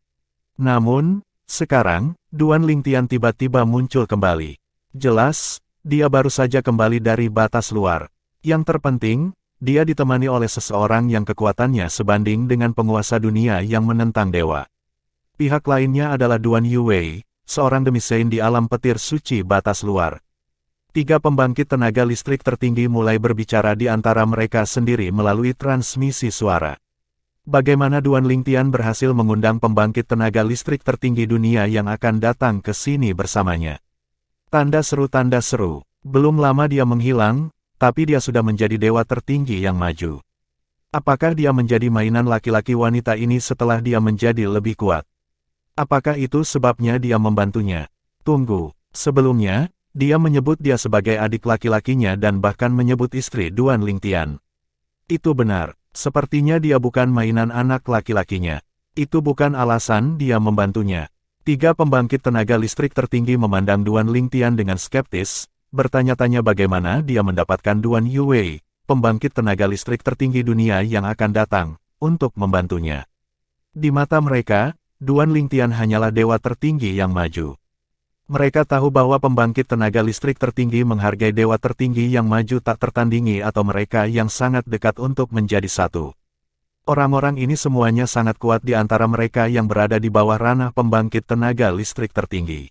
Namun, sekarang, Duan Lingtian tiba-tiba muncul kembali. Jelas, dia baru saja kembali dari batas luar. Yang terpenting, dia ditemani oleh seseorang yang kekuatannya sebanding dengan penguasa dunia yang menentang dewa. Pihak lainnya adalah Duan Yuwei, seorang demisain di alam petir suci batas luar. 3 pembangkit tenaga listrik tertinggi mulai berbicara di antara mereka sendiri melalui transmisi suara. Bagaimana Duan Lingtian berhasil mengundang pembangkit tenaga listrik tertinggi dunia yang akan datang ke sini bersamanya. Tanda seru, belum lama dia menghilang, tapi dia sudah menjadi dewa tertinggi yang maju. Apakah dia menjadi mainan laki-laki wanita ini setelah dia menjadi lebih kuat? Apakah itu sebabnya dia membantunya? Tunggu, sebelumnya, dia menyebut dia sebagai adik laki-lakinya dan bahkan menyebut istri Duan Lingtian. Itu benar, sepertinya dia bukan mainan anak laki-lakinya. Itu bukan alasan dia membantunya. 3 pembangkit tenaga listrik tertinggi memandang Duan Lingtian dengan skeptis, bertanya-tanya bagaimana dia mendapatkan Duan Yuwei, pembangkit tenaga listrik tertinggi dunia yang akan datang, untuk membantunya. Di mata mereka, Duan Lingtian hanyalah dewa tertinggi yang maju. Mereka tahu bahwa pembangkit tenaga listrik tertinggi menghargai dewa tertinggi yang maju tak tertandingi atau mereka yang sangat dekat untuk menjadi satu. Orang-orang ini semuanya sangat kuat di antara mereka yang berada di bawah ranah pembangkit tenaga listrik tertinggi.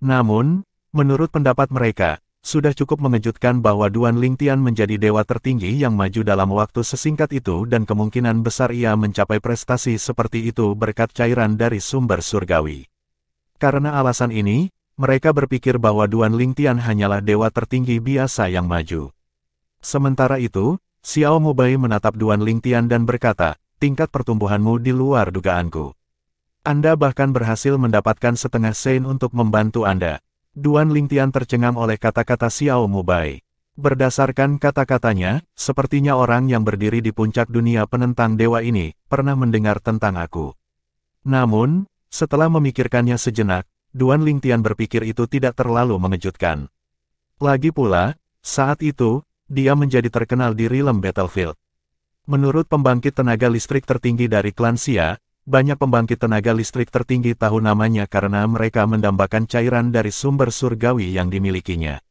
Namun, menurut pendapat mereka, sudah cukup mengejutkan bahwa Duan Lingtian menjadi dewa tertinggi yang maju dalam waktu sesingkat itu dan kemungkinan besar ia mencapai prestasi seperti itu berkat cairan dari sumber surgawi. Karena alasan ini, mereka berpikir bahwa Duan Lingtian hanyalah dewa tertinggi biasa yang maju. Sementara itu, Xiao Mubai menatap Duan Lingtian dan berkata, tingkat pertumbuhanmu di luar dugaanku. Anda bahkan berhasil mendapatkan setengah sein untuk membantu Anda. Duan Lingtian tercengang oleh kata-kata Xiao Mubai. Berdasarkan kata-katanya, sepertinya orang yang berdiri di puncak dunia penentang dewa ini, pernah mendengar tentang aku. Namun, setelah memikirkannya sejenak, Duan Lingtian berpikir itu tidak terlalu mengejutkan. Lagi pula, saat itu, dia menjadi terkenal di Realm Battlefield. Menurut pembangkit tenaga listrik tertinggi dari klan Xia, banyak pembangkit tenaga listrik tertinggi tahu namanya karena mereka mendambakan cairan dari sumber surgawi yang dimilikinya.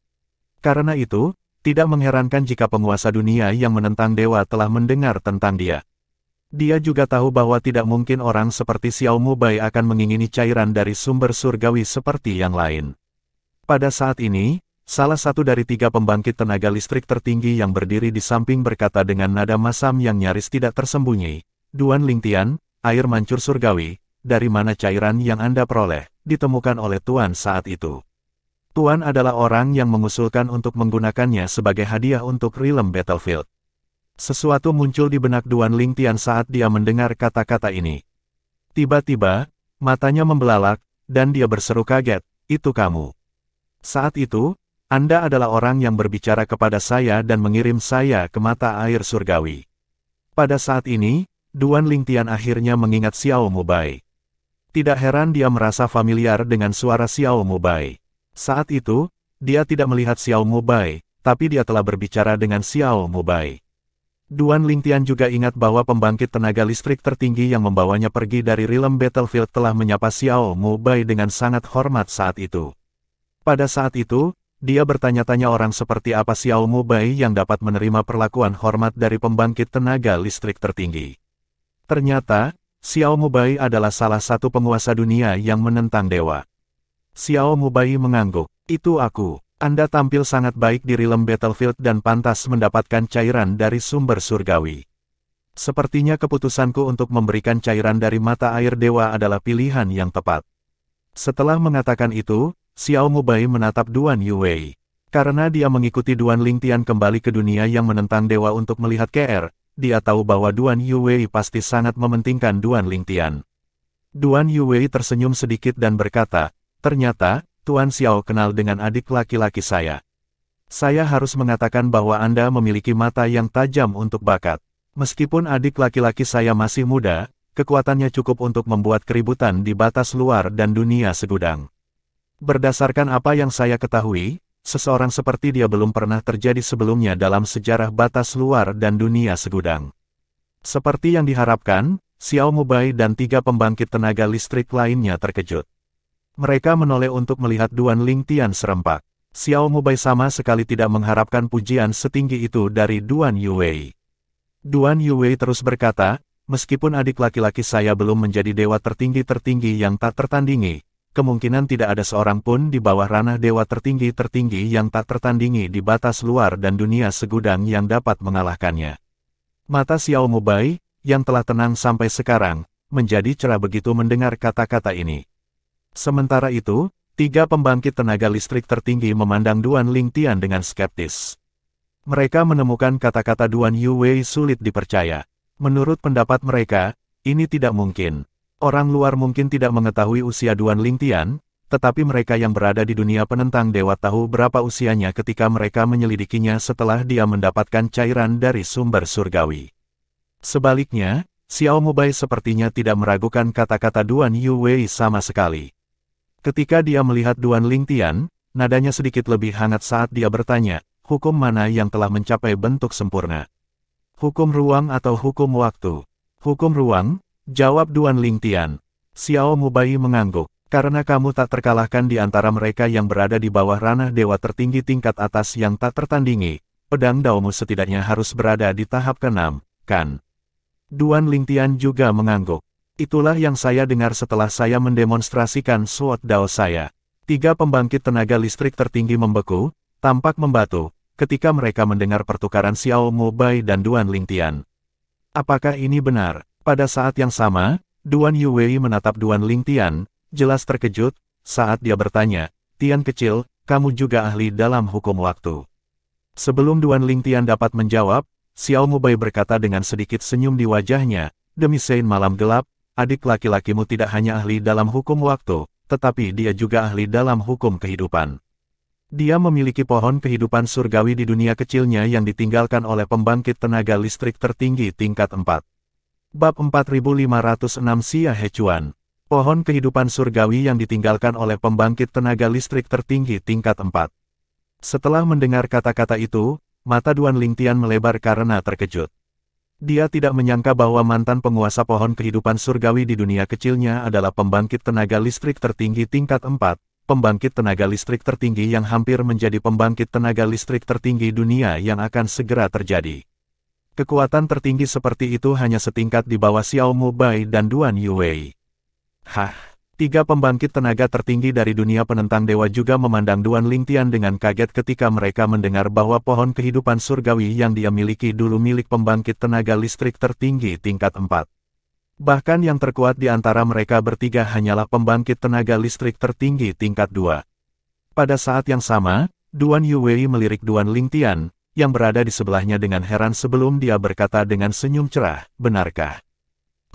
Karena itu, tidak mengherankan jika penguasa dunia yang menentang dewa telah mendengar tentang dia. Dia juga tahu bahwa tidak mungkin orang seperti Xiao Mubai akan mengingini cairan dari sumber surgawi seperti yang lain. Pada saat ini, salah satu dari 3 pembangkit tenaga listrik tertinggi yang berdiri di samping berkata dengan nada masam yang nyaris tidak tersembunyi, Duan Lingtian, air mancur surgawi, dari mana cairan yang Anda peroleh, ditemukan oleh Tuan saat itu. Tuan adalah orang yang mengusulkan untuk menggunakannya sebagai hadiah untuk Realm Battlefield. Sesuatu muncul di benak Duan Lingtian saat dia mendengar kata-kata ini. Tiba-tiba, matanya membelalak, dan dia berseru kaget, itu kamu. Saat itu, Anda adalah orang yang berbicara kepada saya dan mengirim saya ke mata air surgawi. Pada saat ini, Duan Lingtian akhirnya mengingat Xiao Mubai. Tidak heran dia merasa familiar dengan suara Xiao Mubai. Saat itu, dia tidak melihat Xiao Mubai, tapi dia telah berbicara dengan Xiao Mubai. Duan Lingtian juga ingat bahwa pembangkit tenaga listrik tertinggi yang membawanya pergi dari Realm Battlefield telah menyapa Xiao Mubai dengan sangat hormat saat itu. Pada saat itu, dia bertanya-tanya orang seperti apa Xiao Mubai yang dapat menerima perlakuan hormat dari pembangkit tenaga listrik tertinggi. Ternyata, Xiao Mubai adalah salah satu penguasa dunia yang menentang dewa. Xiao Mubai mengangguk, itu aku. Anda tampil sangat baik di Realm Battlefield dan pantas mendapatkan cairan dari sumber surgawi. Sepertinya keputusanku untuk memberikan cairan dari mata air dewa adalah pilihan yang tepat. Setelah mengatakan itu, Xiao Mubai menatap Duan Yuwei. Karena dia mengikuti Duan Lingtian kembali ke dunia yang menentang dewa untuk melihat KR, dia tahu bahwa Duan Yuwei pasti sangat mementingkan Duan Lingtian. Duan Yuwei tersenyum sedikit dan berkata, ternyata, Tuan Xiao kenal dengan adik laki-laki saya. Saya harus mengatakan bahwa Anda memiliki mata yang tajam untuk bakat. Meskipun adik laki-laki saya masih muda, kekuatannya cukup untuk membuat keributan di batas luar dan dunia segudang. Berdasarkan apa yang saya ketahui, seseorang seperti dia belum pernah terjadi sebelumnya dalam sejarah batas luar dan dunia segudang. Seperti yang diharapkan, Xiao Mubai dan 3 pembangkit tenaga listrik lainnya terkejut. Mereka menoleh untuk melihat Duan Lingtian serempak. Xiao Mubai sama sekali tidak mengharapkan pujian setinggi itu dari Duan Yuwei. Duan Yuwei terus berkata, meskipun adik laki-laki saya belum menjadi dewa tertinggi-tertinggi yang tak tertandingi, kemungkinan tidak ada seorang pun di bawah ranah dewa tertinggi-tertinggi yang tak tertandingi di batas luar dan dunia segudang yang dapat mengalahkannya. Mata Xiao Mubai, yang telah tenang sampai sekarang, menjadi cerah begitu mendengar kata-kata ini. Sementara itu, 3 pembangkit tenaga listrik tertinggi memandang Duan Lingtian dengan skeptis. Mereka menemukan kata-kata Duan Yuwei sulit dipercaya. Menurut pendapat mereka, ini tidak mungkin. Orang luar mungkin tidak mengetahui usia Duan Lingtian, tetapi mereka yang berada di dunia penentang dewa tahu berapa usianya ketika mereka menyelidikinya setelah dia mendapatkan cairan dari sumber surgawi. Sebaliknya, Xiao Mubai sepertinya tidak meragukan kata-kata Duan Yuwei sama sekali. Ketika dia melihat Duan Lingtian, nadanya sedikit lebih hangat saat dia bertanya, hukum mana yang telah mencapai bentuk sempurna? Hukum ruang atau hukum waktu? Hukum ruang, jawab Duan Lingtian. Xiao Mubai mengangguk, karena kamu tak terkalahkan di antara mereka yang berada di bawah ranah dewa tertinggi tingkat atas yang tak tertandingi, pedang daomu setidaknya harus berada di tahap ke-6, kan? Duan Lingtian juga mengangguk. Itulah yang saya dengar setelah saya mendemonstrasikan Sword Dao saya. 3 pembangkit tenaga listrik tertinggi membeku, tampak membatu, ketika mereka mendengar pertukaran Xiao Mubai dan Duan Lingtian. Apakah ini benar? Pada saat yang sama, Duan Yuwei menatap Duan Lingtian, jelas terkejut, saat dia bertanya, Tian kecil, kamu juga ahli dalam hukum waktu. Sebelum Duan Lingtian dapat menjawab, Xiao Mubai berkata dengan sedikit senyum di wajahnya, demi Sein malam gelap, adik laki-lakimu tidak hanya ahli dalam hukum waktu, tetapi dia juga ahli dalam hukum kehidupan. Dia memiliki pohon kehidupan surgawi di dunia kecilnya yang ditinggalkan oleh pembangkit tenaga listrik tertinggi tingkat 4. Bab 4506 Xia Hechuan. Pohon kehidupan surgawi yang ditinggalkan oleh pembangkit tenaga listrik tertinggi tingkat 4. Setelah mendengar kata-kata itu, mata Duan Lingtian melebar karena terkejut. Dia tidak menyangka bahwa mantan penguasa pohon kehidupan surgawi di dunia kecilnya adalah pembangkit tenaga listrik tertinggi tingkat 4, pembangkit tenaga listrik tertinggi yang hampir menjadi pembangkit tenaga listrik tertinggi dunia yang akan segera terjadi. Kekuatan tertinggi seperti itu hanya setingkat di bawah Xiao Mubai dan Duan Yuwei. 3 pembangkit tenaga tertinggi dari dunia penentang dewa juga memandang Duan Lingtian dengan kaget ketika mereka mendengar bahwa pohon kehidupan surgawi yang dia miliki dulu milik pembangkit tenaga listrik tertinggi tingkat 4. Bahkan yang terkuat di antara mereka bertiga hanyalah pembangkit tenaga listrik tertinggi tingkat 2. Pada saat yang sama, Duan Yuwei melirik Duan Lingtian, yang berada di sebelahnya dengan heran sebelum dia berkata dengan senyum cerah, benarkah?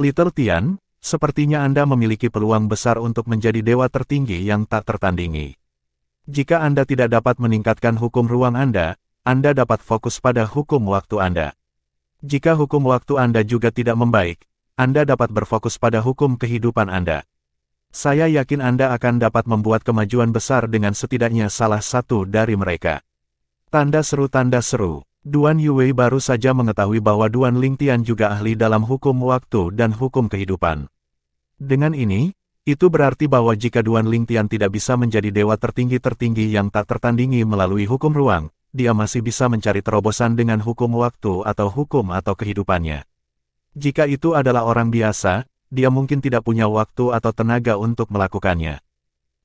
Little Tian, sepertinya Anda memiliki peluang besar untuk menjadi dewa tertinggi yang tak tertandingi. Jika Anda tidak dapat meningkatkan hukum ruang Anda dapat fokus pada hukum waktu Anda. Jika hukum waktu Anda juga tidak membaik, Anda dapat berfokus pada hukum kehidupan Anda. Saya yakin Anda akan dapat membuat kemajuan besar dengan setidaknya salah satu dari mereka. Tanda seru. Duan Yuwei baru saja mengetahui bahwa Duan Lingtian juga ahli dalam hukum waktu dan hukum kehidupan. Dengan ini, itu berarti bahwa jika Duan Lingtian tidak bisa menjadi dewa tertinggi-tertinggi yang tak tertandingi melalui hukum ruang, dia masih bisa mencari terobosan dengan hukum waktu atau kehidupannya. Jika itu adalah orang biasa, dia mungkin tidak punya waktu atau tenaga untuk melakukannya.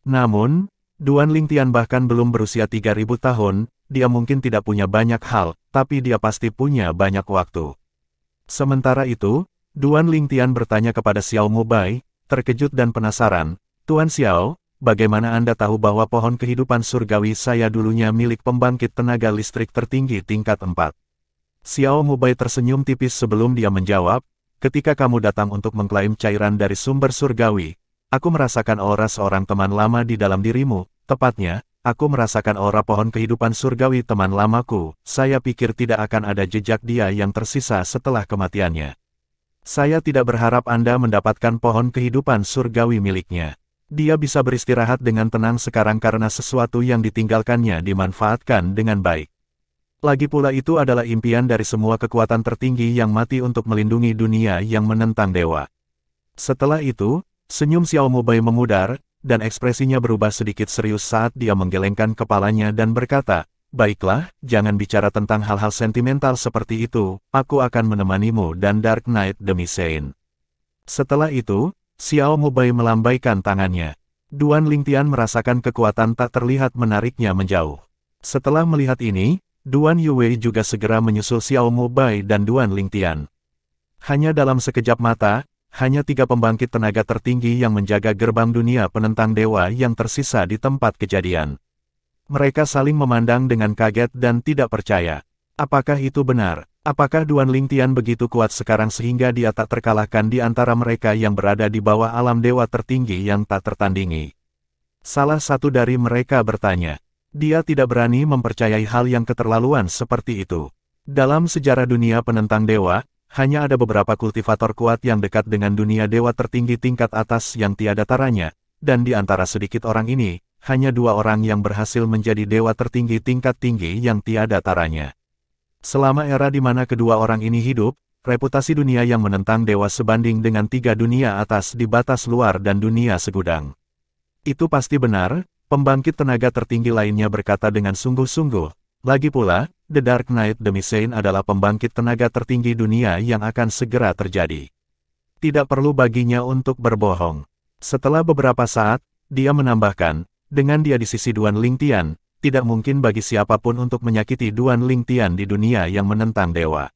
Namun, Duan Lingtian bahkan belum berusia 3000 tahun, dia mungkin tidak punya banyak hal, tapi dia pasti punya banyak waktu. Sementara itu, Duan Lingtian bertanya kepada Xiao Mubai, terkejut dan penasaran, Tuan Xiao, bagaimana Anda tahu bahwa pohon kehidupan surgawi saya dulunya milik pembangkit tenaga listrik tertinggi tingkat 4? Xiao Mubai tersenyum tipis sebelum dia menjawab, ketika kamu datang untuk mengklaim cairan dari sumber surgawi, aku merasakan aura seorang teman lama di dalam dirimu, tepatnya, aku merasakan aura pohon kehidupan surgawi teman lamaku, saya pikir tidak akan ada jejak dia yang tersisa setelah kematiannya. Saya tidak berharap Anda mendapatkan pohon kehidupan surgawi miliknya. Dia bisa beristirahat dengan tenang sekarang karena sesuatu yang ditinggalkannya dimanfaatkan dengan baik. Lagi pula itu adalah impian dari semua kekuatan tertinggi yang mati untuk melindungi dunia yang menentang dewa. Setelah itu, senyum Xiao Mubai memudar, dan ekspresinya berubah sedikit serius saat dia menggelengkan kepalanya dan berkata, "Baiklah, jangan bicara tentang hal-hal sentimental seperti itu, aku akan menemanimu dan Dark Knight demi Sein." Setelah itu, Xiao Mubai melambaikan tangannya. Duan Lingtian merasakan kekuatan tak terlihat menariknya menjauh. Setelah melihat ini, Duan Yuwei juga segera menyusul Xiao Mubai dan Duan Lingtian. Hanya dalam sekejap mata, hanya 3 pembangkit tenaga tertinggi yang menjaga gerbang dunia penentang dewa yang tersisa di tempat kejadian. Mereka saling memandang dengan kaget dan tidak percaya. Apakah itu benar? Apakah Duan Lingtian begitu kuat sekarang sehingga dia tak terkalahkan di antara mereka yang berada di bawah alam dewa tertinggi yang tak tertandingi? Salah satu dari mereka bertanya. Dia tidak berani mempercayai hal yang keterlaluan seperti itu. Dalam sejarah dunia penentang dewa, hanya ada beberapa kultivator kuat yang dekat dengan dunia dewa tertinggi tingkat atas yang tiada taranya, dan di antara sedikit orang ini, hanya 2 orang yang berhasil menjadi dewa tertinggi tingkat tinggi yang tiada taranya. Selama era di mana kedua orang ini hidup, reputasi dunia yang menentang dewa sebanding dengan 3 dunia atas di batas luar dan dunia segudang. Itu pasti benar. Pembangkit tenaga tertinggi lainnya berkata dengan sungguh-sungguh. Lagi pula, The Dark Knight demi Sein adalah pembangkit tenaga tertinggi dunia yang akan segera terjadi. Tidak perlu baginya untuk berbohong. Setelah beberapa saat, dia menambahkan, dengan dia di sisi Duan Lingtian, tidak mungkin bagi siapapun untuk menyakiti Duan Lingtian di dunia yang menentang dewa.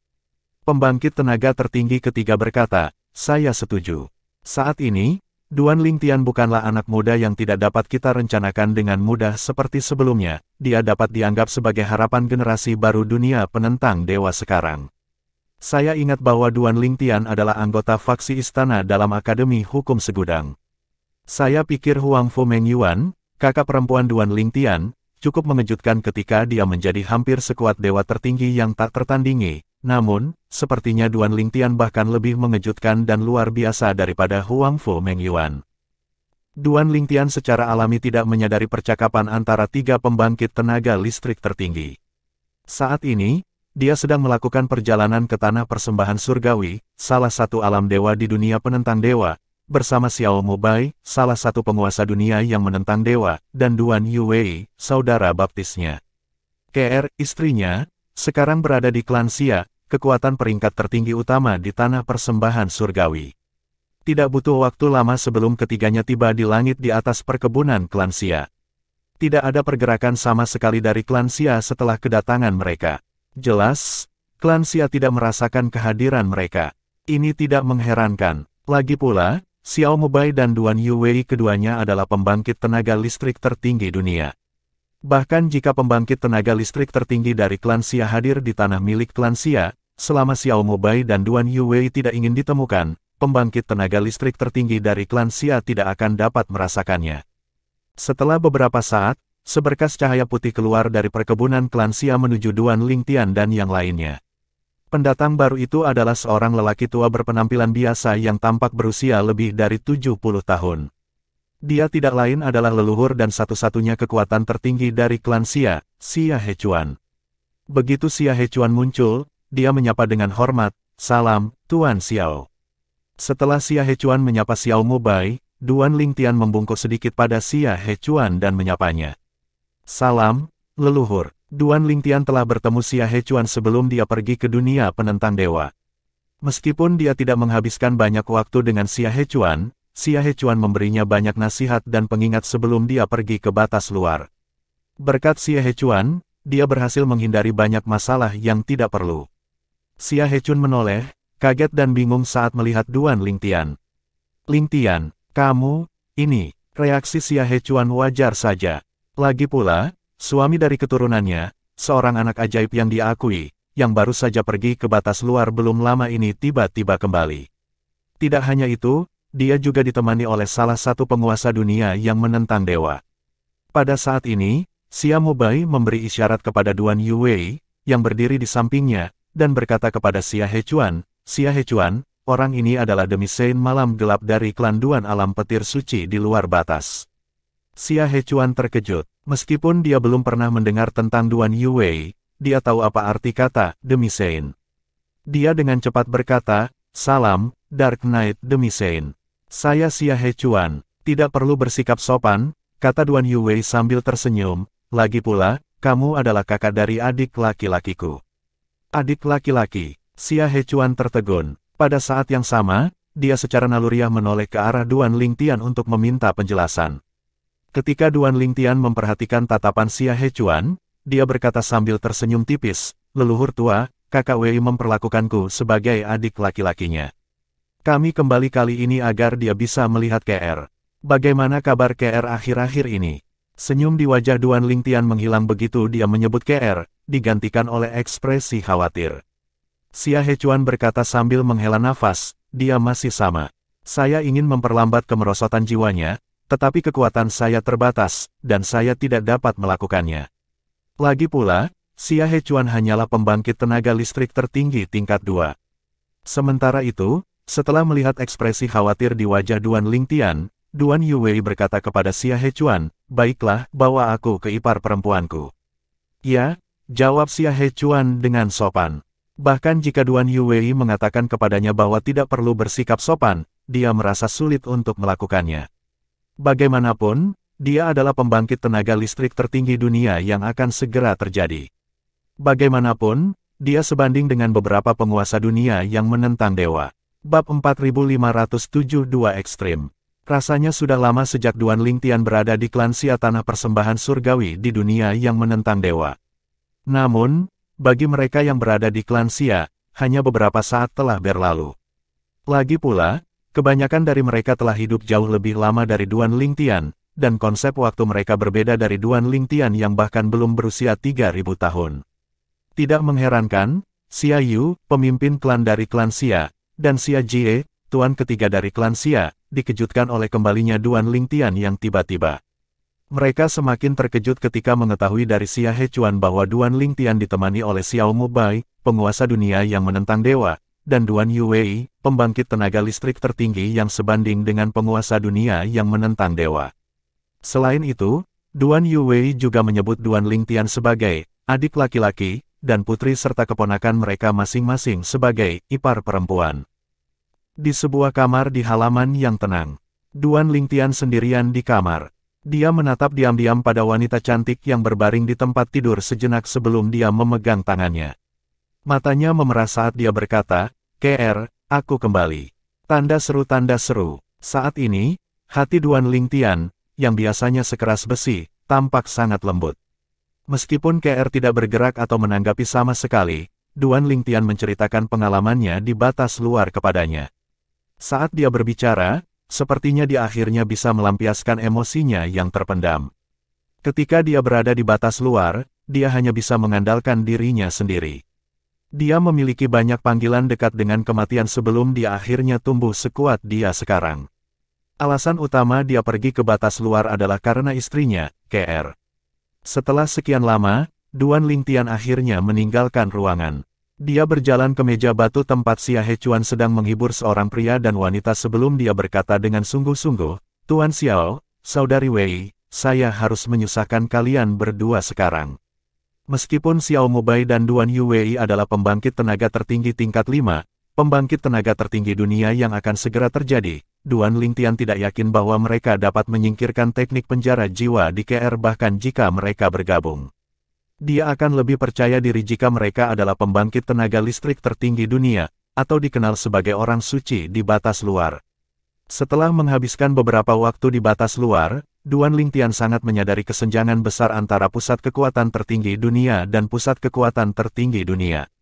Pembangkit tenaga tertinggi ketiga berkata, saya setuju. Saat ini, Duan Lingtian bukanlah anak muda yang tidak dapat kita rencanakan dengan mudah seperti sebelumnya, dia dapat dianggap sebagai harapan generasi baru dunia penentang dewa sekarang. Saya ingat bahwa Duan Lingtian adalah anggota faksi istana dalam Akademi Hukum Segudang. Saya pikir Huang Fu Mengyuan, kakak perempuan Duan Lingtian, cukup mengejutkan ketika dia menjadi hampir sekuat dewa tertinggi yang tak tertandingi. Namun, sepertinya Duan Lingtian bahkan lebih mengejutkan dan luar biasa daripada Huang Fu Mengyuan. Duan Lingtian secara alami tidak menyadari percakapan antara 3 pembangkit tenaga listrik tertinggi. Saat ini, dia sedang melakukan perjalanan ke tanah persembahan surgawi, salah satu alam dewa di dunia penentang dewa, bersama Xiao Mubai, salah satu penguasa dunia yang menentang dewa, dan Duan Yuwei, saudara baptisnya. KR, istrinya, sekarang berada di klan Xia, kekuatan peringkat tertinggi utama di tanah persembahan surgawi. Tidak butuh waktu lama sebelum ketiganya tiba di langit di atas perkebunan klan Xia. Tidak ada pergerakan sama sekali dari klan Xia setelah kedatangan mereka. Jelas, klan Xia tidak merasakan kehadiran mereka. Ini tidak mengherankan. Lagi pula, Xiao Mubai dan Duan Yuwei keduanya adalah pembangkit tenaga listrik tertinggi dunia. Bahkan jika pembangkit tenaga listrik tertinggi dari klan Xia hadir di tanah milik klan Xia, selama Xiao Mubai dan Duan Yuwei tidak ingin ditemukan, pembangkit tenaga listrik tertinggi dari klan Xia tidak akan dapat merasakannya. Setelah beberapa saat, seberkas cahaya putih keluar dari perkebunan klan Xia menuju Duan Lingtian dan yang lainnya. Pendatang baru itu adalah seorang lelaki tua berpenampilan biasa yang tampak berusia lebih dari 70 tahun. Dia tidak lain adalah leluhur dan satu-satunya kekuatan tertinggi dari klan Xia, Xia Hechuan. Begitu Xia Hechuan muncul, dia menyapa dengan hormat, "Salam, Tuan Xiao." Setelah Xia Hechuan menyapa Xiao Mubai, Duan Lingtian membungkuk sedikit pada Xia Hechuan dan menyapanya. "Salam, leluhur." Duan Lingtian telah bertemu Xia Hechuan sebelum dia pergi ke dunia penentang dewa. Meskipun dia tidak menghabiskan banyak waktu dengan Xia Hechuan, Xia Hechuan memberinya banyak nasihat dan pengingat sebelum dia pergi ke batas luar. Berkat Xia Hechuan, dia berhasil menghindari banyak masalah yang tidak perlu. Xia Hechuan menoleh, kaget dan bingung saat melihat Duan Lingtian. "Lingtian, kamu, ini," reaksi Xia Hechuan wajar saja. Lagi pula, suami dari keturunannya, seorang anak ajaib yang diakui, yang baru saja pergi ke batas luar belum lama ini tiba-tiba kembali. Tidak hanya itu, dia juga ditemani oleh salah satu penguasa dunia yang menentang dewa. Pada saat ini, Xia Mubai memberi isyarat kepada Duan Yuwei, yang berdiri di sampingnya, dan berkata kepada Xia Hechuan, "Xia Hechuan, orang ini adalah demisein malam gelap dari klan Duan Alam Petir Suci di luar batas." Xia Hechuan terkejut. Meskipun dia belum pernah mendengar tentang Duan Yuwei, dia tahu apa arti kata demisein. Dia dengan cepat berkata, "Salam, Dark Knight demisein. Saya Xia Hechuan, tidak perlu bersikap sopan," kata Duan Yuwei sambil tersenyum. "Lagi pula, kamu adalah kakak dari adik laki-lakiku." Adik laki-laki, Xia Hechuan tertegun. Pada saat yang sama, dia secara naluriah menoleh ke arah Duan Lingtian untuk meminta penjelasan. Ketika Duan Lingtian memperhatikan tatapan Xia Hechuan, dia berkata sambil tersenyum tipis, "Leluhur tua, kakak Wei memperlakukanku sebagai adik laki-lakinya. Kami kembali kali ini agar dia bisa melihat KR. Bagaimana kabar KR akhir-akhir ini?" Senyum di wajah Duan Lingtian menghilang begitu dia menyebut KR, digantikan oleh ekspresi khawatir. Xia Hechuan berkata sambil menghela nafas, "Dia masih sama. Saya ingin memperlambat kemerosotan jiwanya, tetapi kekuatan saya terbatas, dan saya tidak dapat melakukannya. Lagi pula, Xia Hechuan hanyalah pembangkit tenaga listrik tertinggi tingkat 2. Sementara itu, setelah melihat ekspresi khawatir di wajah Duan Lingtian, Duan Yuwei berkata kepada Xia Hechuan, "Baiklah, bawa aku ke ipar perempuanku." "Ya," jawab Xia Hechuan dengan sopan. Bahkan jika Duan Yuwei mengatakan kepadanya bahwa tidak perlu bersikap sopan, dia merasa sulit untuk melakukannya. Bagaimanapun, dia adalah pembangkit tenaga listrik tertinggi dunia yang akan segera terjadi. Bagaimanapun, dia sebanding dengan beberapa penguasa dunia yang menentang dewa. Bab 4572 Ekstrim. Rasanya sudah lama sejak Duan Lingtian berada di klan Xia tanah persembahan surgawi di dunia yang menentang dewa. Namun, bagi mereka yang berada di klan Xia, hanya beberapa saat telah berlalu. Lagi pula, kebanyakan dari mereka telah hidup jauh lebih lama dari Duan Lingtian, dan konsep waktu mereka berbeda dari Duan Lingtian yang bahkan belum berusia 3.000 tahun. Tidak mengherankan, Xia Yu, pemimpin klan dari klan Xia, dan Xia Jie, tuan ketiga dari klan Xia, dikejutkan oleh kembalinya Duan Lingtian yang tiba-tiba. Mereka semakin terkejut ketika mengetahui dari Xia Hechuan bahwa Duan Lingtian ditemani oleh Xiao Mubai, penguasa dunia yang menentang dewa, dan Duan Yuwei, pembangkit tenaga listrik tertinggi yang sebanding dengan penguasa dunia yang menentang dewa. Selain itu, Duan Yuwei juga menyebut Duan Lingtian sebagai adik laki-laki, dan putri serta keponakan mereka masing-masing sebagai ipar perempuan. Di sebuah kamar di halaman yang tenang, Duan Lingtian sendirian di kamar. Dia menatap diam-diam pada wanita cantik yang berbaring di tempat tidur sejenak sebelum dia memegang tangannya. Matanya memerah saat dia berkata, "KR, aku kembali." Tanda seru. Saat ini, hati Duan Lingtian, yang biasanya sekeras besi, tampak sangat lembut. Meskipun KR tidak bergerak atau menanggapi sama sekali, Duan Lingtian menceritakan pengalamannya di batas luar kepadanya. Saat dia berbicara, sepertinya dia akhirnya bisa melampiaskan emosinya yang terpendam. Ketika dia berada di batas luar, dia hanya bisa mengandalkan dirinya sendiri. Dia memiliki banyak panggilan dekat dengan kematian sebelum dia akhirnya tumbuh sekuat dia sekarang. Alasan utama dia pergi ke batas luar adalah karena istrinya, KR. Setelah sekian lama, Duan Lingtian akhirnya meninggalkan ruangan. Dia berjalan ke meja batu tempat Xia Hechuan sedang menghibur seorang pria dan wanita sebelum dia berkata dengan sungguh-sungguh, "Tuan Xiao, Saudari Wei, saya harus menyusahkan kalian berdua sekarang." Meskipun Xiao Mubai dan Duan Yuwei adalah pembangkit tenaga tertinggi tingkat 5, pembangkit tenaga tertinggi dunia yang akan segera terjadi, Duan Lingtian tidak yakin bahwa mereka dapat menyingkirkan teknik penjara jiwa di KR bahkan jika mereka bergabung. Dia akan lebih percaya diri jika mereka adalah pembangkit tenaga listrik tertinggi dunia, atau dikenal sebagai orang suci di batas luar. Setelah menghabiskan beberapa waktu di batas luar, Duan Lingtian sangat menyadari kesenjangan besar antara pusat kekuatan tertinggi dunia dan pusat kekuatan tertinggi dunia.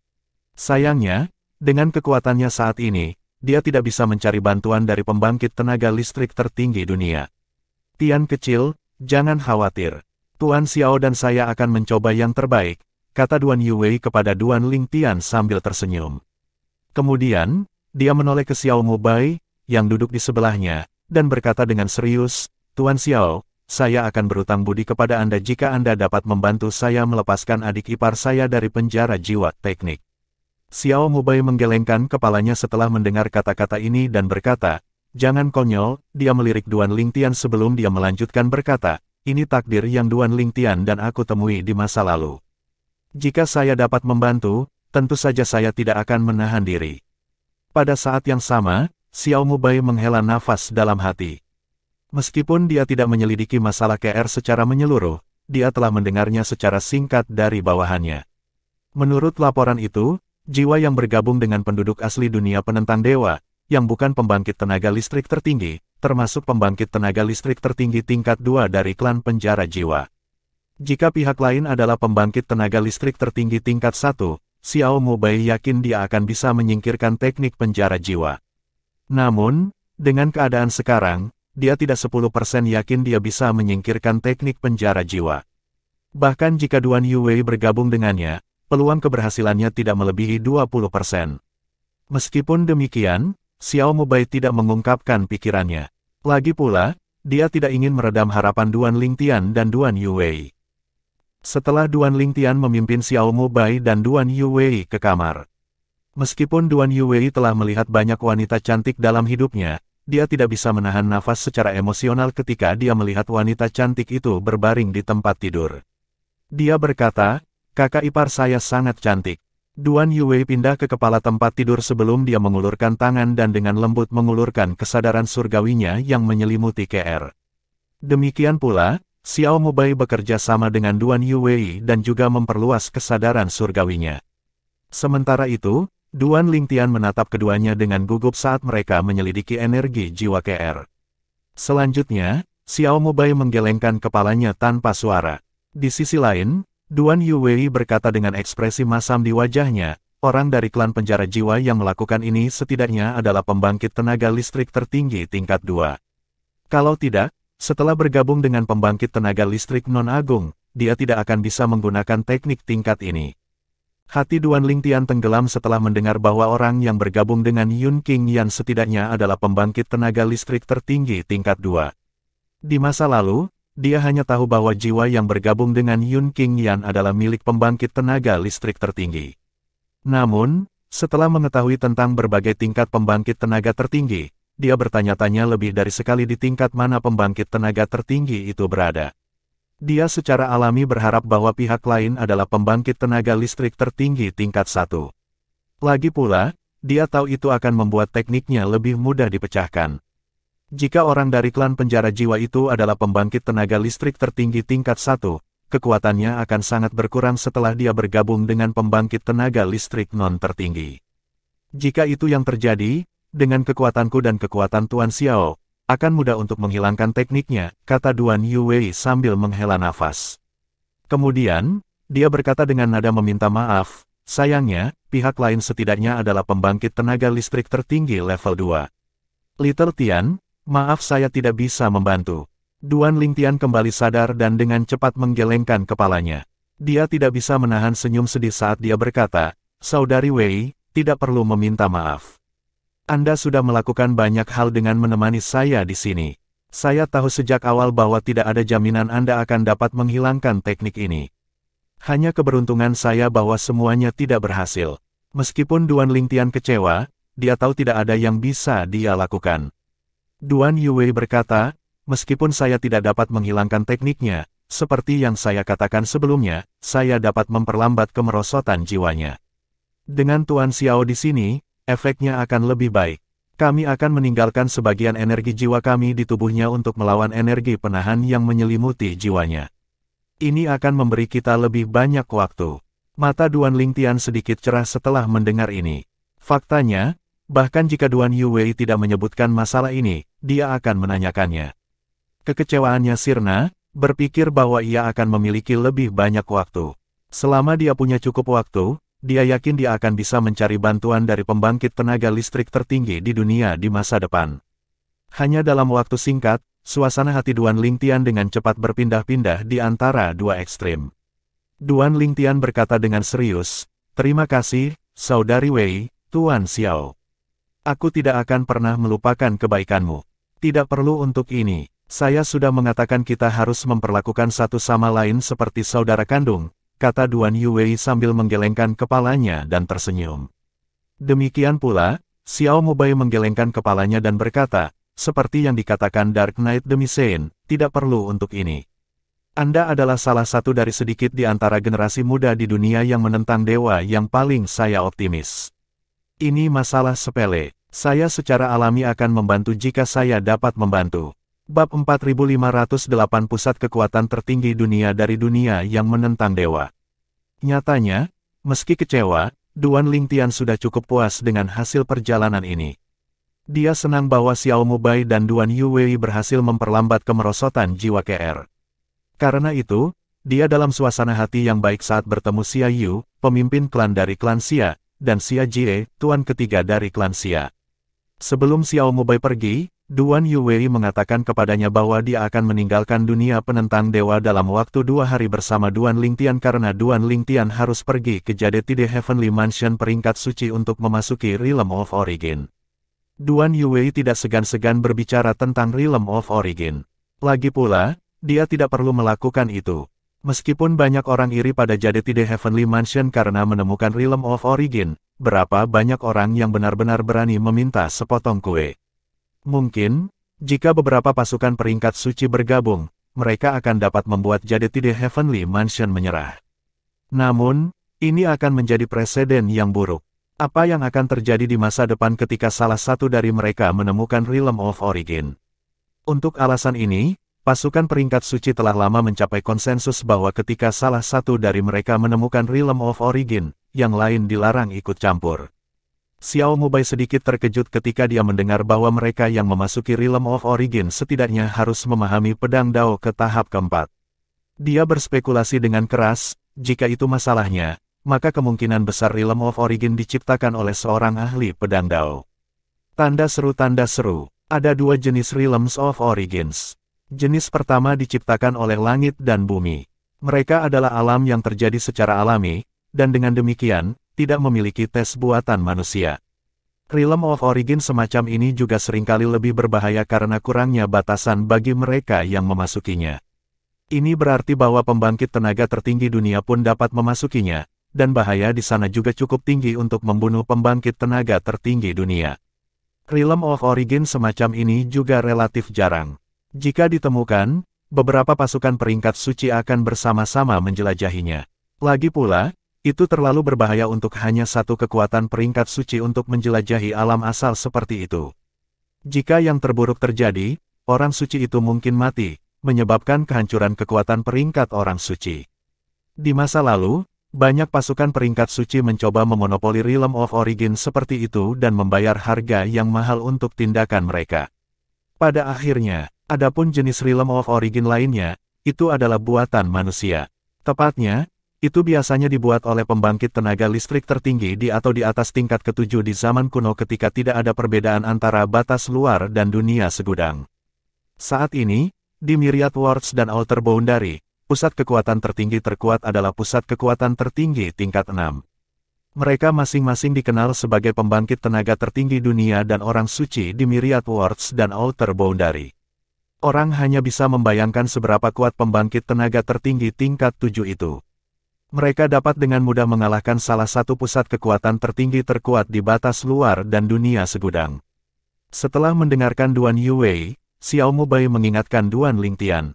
Sayangnya, dengan kekuatannya saat ini, dia tidak bisa mencari bantuan dari pembangkit tenaga listrik tertinggi dunia. "Tian kecil, jangan khawatir. Tuan Xiao dan saya akan mencoba yang terbaik," kata Duan Yuwei kepada Duan Lingtian sambil tersenyum. Kemudian, dia menoleh ke Xiao Mubai, yang duduk di sebelahnya, dan berkata dengan serius, "Tuan Xiao, saya akan berutang budi kepada Anda jika Anda dapat membantu saya melepaskan adik ipar saya dari penjara jiwa teknik. Xiao Mubei menggelengkan kepalanya setelah mendengar kata-kata ini dan berkata, "Jangan konyol," dia melirik Duan Lingtian sebelum dia melanjutkan berkata, "Ini takdir yang Duan Lingtian dan aku temui di masa lalu. Jika saya dapat membantu, tentu saja saya tidak akan menahan diri." Pada saat yang sama, Xiao Mubei menghela nafas dalam hati. Meskipun dia tidak menyelidiki masalah KR secara menyeluruh, dia telah mendengarnya secara singkat dari bawahannya. Menurut laporan itu, jiwa yang bergabung dengan penduduk asli dunia penentang dewa, yang bukan pembangkit tenaga listrik tertinggi, termasuk pembangkit tenaga listrik tertinggi tingkat 2 dari klan penjara jiwa. Jika pihak lain adalah pembangkit tenaga listrik tertinggi tingkat 1, Xiao Mubei yakin dia akan bisa menyingkirkan teknik penjara jiwa. Namun, dengan keadaan sekarang, dia tidak 10% yakin dia bisa menyingkirkan teknik penjara jiwa. Bahkan jika Duan Yuwei bergabung dengannya, peluang keberhasilannya tidak melebihi 20%. Meskipun demikian, Xiao Mubei tidak mengungkapkan pikirannya. Lagi pula, dia tidak ingin meredam harapan Duan Lingtian dan Duan Yuwei. Setelah Duan Lingtian memimpin Xiao Mubei dan Duan Yuwei ke kamar. Meskipun Duan Yuwei telah melihat banyak wanita cantik dalam hidupnya, dia tidak bisa menahan nafas secara emosional ketika dia melihat wanita cantik itu berbaring di tempat tidur. Dia berkata, "Kakak ipar saya sangat cantik." Duan Yuwei pindah ke kepala tempat tidur sebelum dia mengulurkan tangan dan dengan lembut mengulurkan kesadaran surgawinya yang menyelimuti KR. Demikian pula, Xiao Mubei bekerja sama dengan Duan Yuwei dan juga memperluas kesadaran surgawinya. Sementara itu, Duan Lingtian menatap keduanya dengan gugup saat mereka menyelidiki energi jiwa KR. Selanjutnya, Xiao Mubei menggelengkan kepalanya tanpa suara. Di sisi lain, Duan Yuwei berkata dengan ekspresi masam di wajahnya, "Orang dari klan penjara jiwa yang melakukan ini setidaknya adalah pembangkit tenaga listrik tertinggi tingkat 2. Kalau tidak, setelah bergabung dengan pembangkit tenaga listrik non-agung, dia tidak akan bisa menggunakan teknik tingkat ini." Hati Duan Lingtian tenggelam setelah mendengar bahwa orang yang bergabung dengan Yun Qingyan setidaknya adalah pembangkit tenaga listrik tertinggi tingkat 2. Di masa lalu, dia hanya tahu bahwa jiwa yang bergabung dengan Yun Qingyan adalah milik pembangkit tenaga listrik tertinggi. Namun, setelah mengetahui tentang berbagai tingkat pembangkit tenaga tertinggi, dia bertanya-tanya lebih dari sekali di tingkat mana pembangkit tenaga tertinggi itu berada. Dia secara alami berharap bahwa pihak lain adalah pembangkit tenaga listrik tertinggi tingkat 1. Lagi pula, dia tahu itu akan membuat tekniknya lebih mudah dipecahkan. Jika orang dari klan penjara jiwa itu adalah pembangkit tenaga listrik tertinggi tingkat 1, kekuatannya akan sangat berkurang setelah dia bergabung dengan pembangkit tenaga listrik non-tertinggi. Jika itu yang terjadi, dengan kekuatanku dan kekuatan Tuan Xiao, akan mudah untuk menghilangkan tekniknya, kata Duan Yuwei sambil menghela nafas. Kemudian, dia berkata dengan nada meminta maaf, "Sayangnya, pihak lain setidaknya adalah pembangkit tenaga listrik tertinggi level 2. Little Tian, maaf saya tidak bisa membantu." Duan Lingtian kembali sadar dan dengan cepat menggelengkan kepalanya. Dia tidak bisa menahan senyum sedih saat dia berkata, "Saudari Wei, tidak perlu meminta maaf. Anda sudah melakukan banyak hal dengan menemani saya di sini. Saya tahu sejak awal bahwa tidak ada jaminan Anda akan dapat menghilangkan teknik ini. Hanya keberuntungan saya bahwa semuanya tidak berhasil." Meskipun Duan Lingtian kecewa, dia tahu tidak ada yang bisa dia lakukan. Duan Yuwei berkata, "Meskipun saya tidak dapat menghilangkan tekniknya, seperti yang saya katakan sebelumnya, saya dapat memperlambat kemerosotan jiwanya. Dengan Tuan Xiao di sini, efeknya akan lebih baik. Kami akan meninggalkan sebagian energi jiwa kami di tubuhnya untuk melawan energi penahan yang menyelimuti jiwanya. Ini akan memberi kita lebih banyak waktu." Mata Duan Lingtian sedikit cerah setelah mendengar ini. Faktanya, bahkan jika Duan Yuwei tidak menyebutkan masalah ini, dia akan menanyakannya. Kekecewaannya sirna, berpikir bahwa ia akan memiliki lebih banyak waktu. Selama dia punya cukup waktu, dia yakin dia akan bisa mencari bantuan dari pembangkit tenaga listrik tertinggi di dunia di masa depan. Hanya dalam waktu singkat, suasana hati Duan Lingtian dengan cepat berpindah-pindah di antara dua ekstrim. Duan Lingtian berkata dengan serius, "Terima kasih, Saudari Wei, Tuan Xiao. Aku tidak akan pernah melupakan kebaikanmu. Tidak perlu untuk ini." Saya sudah mengatakan kita harus memperlakukan satu sama lain seperti saudara kandung, kata Duan Yuwei sambil menggelengkan kepalanya dan tersenyum. Demikian pula, Xiao Mubai menggelengkan kepalanya dan berkata, seperti yang dikatakan Dark Knight Demisein, tidak perlu untuk ini. Anda adalah salah satu dari sedikit di antara generasi muda di dunia yang menentang dewa yang paling saya optimis. Ini masalah sepele, saya secara alami akan membantu jika saya dapat membantu. Bab 4508 Pusat Kekuatan Tertinggi Dunia dari Dunia yang Menentang Dewa. Nyatanya, meski kecewa, Duan Lingtian sudah cukup puas dengan hasil perjalanan ini. Dia senang bahwa Xiao Mubai dan Duan Yuwei berhasil memperlambat kemerosotan jiwa KR. Karena itu, dia dalam suasana hati yang baik saat bertemu Xia Yu, pemimpin klan dari klan Xia, dan Xia Jie, tuan ketiga dari klan Xia. Sebelum Xiao Mubai pergi, Duan Yuwei mengatakan kepadanya bahwa dia akan meninggalkan dunia penentang dewa dalam waktu 2 hari bersama Duan Lingtian karena Duan Lingtian harus pergi ke Jadetide Heavenly Mansion peringkat suci untuk memasuki Realm of Origin. Duan Yuwei tidak segan-segan berbicara tentang Realm of Origin. Lagi pula, dia tidak perlu melakukan itu. Meskipun banyak orang iri pada Jadetide Heavenly Mansion karena menemukan Realm of Origin, berapa banyak orang yang benar-benar berani meminta sepotong kue. Mungkin, jika beberapa pasukan peringkat suci bergabung, mereka akan dapat membuat Jadetide Heavenly Mansion menyerah. Namun, ini akan menjadi preseden yang buruk. Apa yang akan terjadi di masa depan ketika salah satu dari mereka menemukan Realm of Origin? Untuk alasan ini, pasukan peringkat suci telah lama mencapai konsensus bahwa ketika salah satu dari mereka menemukan Realm of Origin, yang lain dilarang ikut campur. Xiao Mubai sedikit terkejut ketika dia mendengar bahwa mereka yang memasuki Realm of Origin setidaknya harus memahami pedang Dao ke tahap keempat. Dia berspekulasi dengan keras, jika itu masalahnya, maka kemungkinan besar Realm of Origin diciptakan oleh seorang ahli pedang Dao. Tanda seru, ada 2 jenis Realms of Origins. Jenis pertama diciptakan oleh langit dan bumi. Mereka adalah alam yang terjadi secara alami, dan dengan demikian, tidak memiliki tes buatan manusia. Realm of Origin semacam ini juga seringkali lebih berbahaya karena kurangnya batasan bagi mereka yang memasukinya. Ini berarti bahwa pembangkit tenaga tertinggi dunia pun dapat memasukinya, dan bahaya di sana juga cukup tinggi untuk membunuh pembangkit tenaga tertinggi dunia. Realm of Origin semacam ini juga relatif jarang. Jika ditemukan, beberapa pasukan peringkat suci akan bersama-sama menjelajahinya. Lagi pula, itu terlalu berbahaya untuk hanya satu kekuatan peringkat suci untuk menjelajahi alam asal seperti itu. Jika yang terburuk terjadi, orang suci itu mungkin mati, menyebabkan kehancuran kekuatan peringkat orang suci. Di masa lalu, banyak pasukan peringkat suci mencoba memonopoli Realm of Origin seperti itu dan membayar harga yang mahal untuk tindakan mereka. Pada akhirnya, adapun jenis Realm of Origin lainnya, itu adalah buatan manusia. Tepatnya, itu biasanya dibuat oleh pembangkit tenaga listrik tertinggi di atau di atas tingkat ke-7 di zaman kuno ketika tidak ada perbedaan antara batas luar dan dunia segudang. Saat ini, di Myriad Worlds dan Outer Boundary, pusat kekuatan tertinggi terkuat adalah pusat kekuatan tertinggi tingkat 6. Mereka masing-masing dikenal sebagai pembangkit tenaga tertinggi dunia dan orang suci di Myriad Worlds dan Outer Boundary. Orang hanya bisa membayangkan seberapa kuat pembangkit tenaga tertinggi tingkat 7 itu. Mereka dapat dengan mudah mengalahkan salah satu pusat kekuatan tertinggi terkuat di batas luar dan dunia segudang. Setelah mendengarkan Duan Yuwei, Xiao Mubai mengingatkan Duan Lingtian.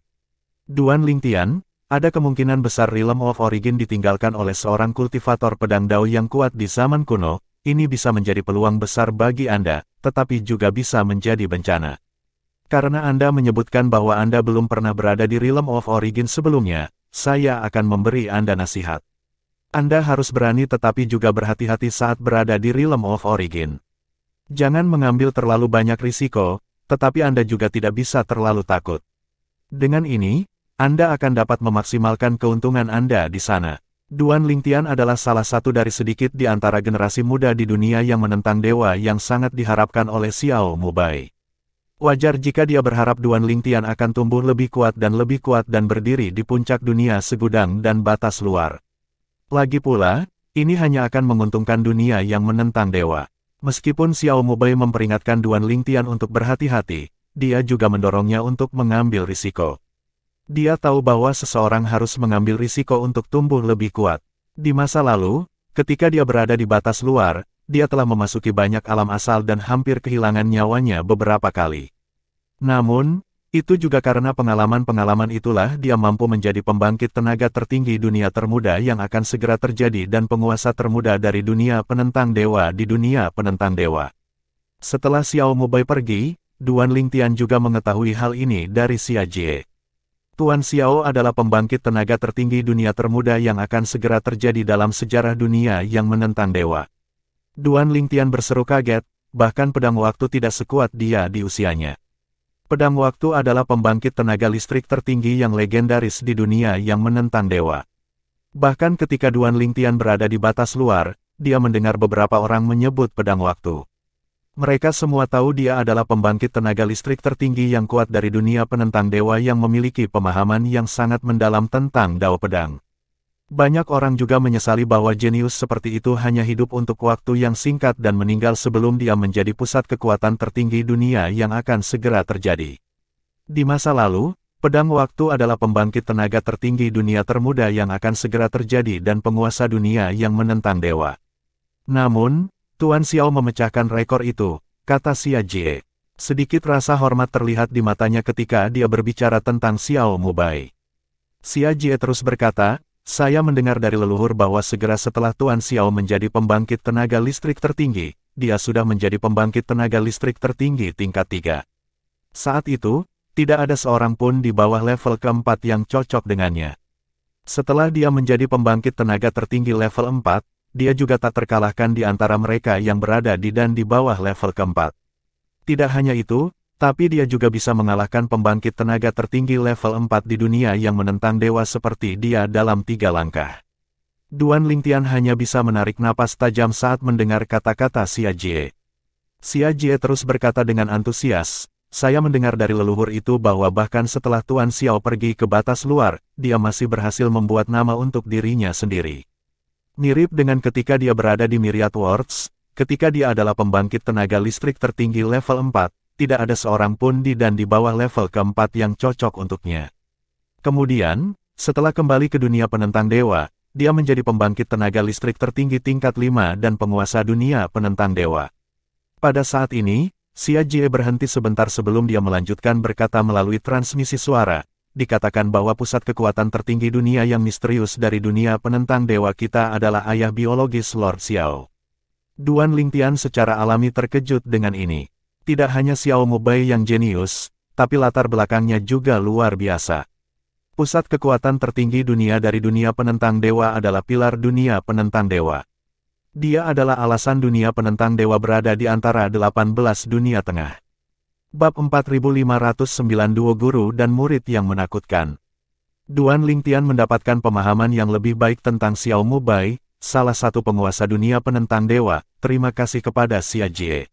Duan Lingtian, ada kemungkinan besar Realm of Origin ditinggalkan oleh seorang kultivator pedang Dao yang kuat di zaman kuno. Ini bisa menjadi peluang besar bagi Anda, tetapi juga bisa menjadi bencana. Karena Anda menyebutkan bahwa Anda belum pernah berada di Realm of Origin sebelumnya, saya akan memberi Anda nasihat. Anda harus berani tetapi juga berhati-hati saat berada di Realm of Origin. Jangan mengambil terlalu banyak risiko, tetapi Anda juga tidak bisa terlalu takut. Dengan ini, Anda akan dapat memaksimalkan keuntungan Anda di sana. Duan Lingtian adalah salah satu dari sedikit di antara generasi muda di dunia yang menentang dewa yang sangat diharapkan oleh Xiao Mubai. Wajar jika dia berharap Duan Lingtian akan tumbuh lebih kuat dan berdiri di puncak dunia segudang dan batas luar. Lagi pula, ini hanya akan menguntungkan dunia yang menentang dewa. Meskipun Xiao Mubai memperingatkan Duan Lingtian untuk berhati-hati, dia juga mendorongnya untuk mengambil risiko. Dia tahu bahwa seseorang harus mengambil risiko untuk tumbuh lebih kuat. Di masa lalu, ketika dia berada di batas luar, dia telah memasuki banyak alam asal dan hampir kehilangan nyawanya beberapa kali. Namun, itu juga karena pengalaman-pengalaman itulah dia mampu menjadi pembangkit tenaga tertinggi dunia termuda yang akan segera terjadi dan penguasa termuda dari dunia penentang dewa di dunia penentang dewa. Setelah Xiao Mubai pergi, Duan Lingtian juga mengetahui hal ini dari Xia Jie. Tuan Xiao adalah pembangkit tenaga tertinggi dunia termuda yang akan segera terjadi dalam sejarah dunia yang menentang dewa. Duan Lingtian berseru kaget, bahkan pedang waktu tidak sekuat dia di usianya. Pedang waktu adalah pembangkit tenaga listrik tertinggi yang legendaris di dunia yang menentang dewa. Bahkan ketika Duan Lingtian berada di batas luar, dia mendengar beberapa orang menyebut pedang waktu. Mereka semua tahu dia adalah pembangkit tenaga listrik tertinggi yang kuat dari dunia penentang dewa yang memiliki pemahaman yang sangat mendalam tentang Dao Pedang. Banyak orang juga menyesali bahwa jenius seperti itu hanya hidup untuk waktu yang singkat dan meninggal sebelum dia menjadi pusat kekuatan tertinggi dunia yang akan segera terjadi. Di masa lalu, pedang waktu adalah pembangkit tenaga tertinggi dunia termuda yang akan segera terjadi dan penguasa dunia yang menentang dewa. Namun, Tuan Xiao memecahkan rekor itu, kata Xia Jie. Sedikit rasa hormat terlihat di matanya ketika dia berbicara tentang Xiao Mubai. Xia Jie terus berkata, saya mendengar dari leluhur bahwa segera setelah Tuan Xiao menjadi pembangkit tenaga listrik tertinggi, dia sudah menjadi pembangkit tenaga listrik tertinggi tingkat 3. Saat itu, tidak ada seorang pun di bawah level keempat yang cocok dengannya. Setelah dia menjadi pembangkit tenaga tertinggi level 4, dia juga tak terkalahkan di antara mereka yang berada di dan di bawah level keempat. Tidak hanya itu, tapi dia juga bisa mengalahkan pembangkit tenaga tertinggi level 4 di dunia yang menentang dewa seperti dia dalam 3 langkah. Duan Lingtian hanya bisa menarik napas tajam saat mendengar kata-kata Xia Jie. Xia Jie terus berkata dengan antusias, saya mendengar dari leluhur itu bahwa bahkan setelah Tuan Xiao pergi ke batas luar, dia masih berhasil membuat nama untuk dirinya sendiri. Mirip dengan ketika dia berada di Myriad Worlds, ketika dia adalah pembangkit tenaga listrik tertinggi level 4, tidak ada seorang pun di dan di bawah level keempat yang cocok untuknya. Kemudian, setelah kembali ke dunia penentang dewa, dia menjadi pembangkit tenaga listrik tertinggi tingkat 5 dan penguasa dunia penentang dewa. Pada saat ini, Xia Jie berhenti sebentar sebelum dia melanjutkan berkata melalui transmisi suara. Dikatakan bahwa pusat kekuatan tertinggi dunia yang misterius dari dunia penentang dewa kita adalah ayah biologis Lord Xiao. Duan Lingtian secara alami terkejut dengan ini. Tidak hanya Xiao Mubai yang jenius, tapi latar belakangnya juga luar biasa. Pusat kekuatan tertinggi dunia dari dunia penentang dewa adalah pilar dunia penentang dewa. Dia adalah alasan dunia penentang dewa berada di antara 18 dunia tengah. Bab 4592 Guru dan Murid yang Menakutkan. Duan Lingtian mendapatkan pemahaman yang lebih baik tentang Xiao Mubai, salah satu penguasa dunia penentang dewa, terima kasih kepada Xia Jie.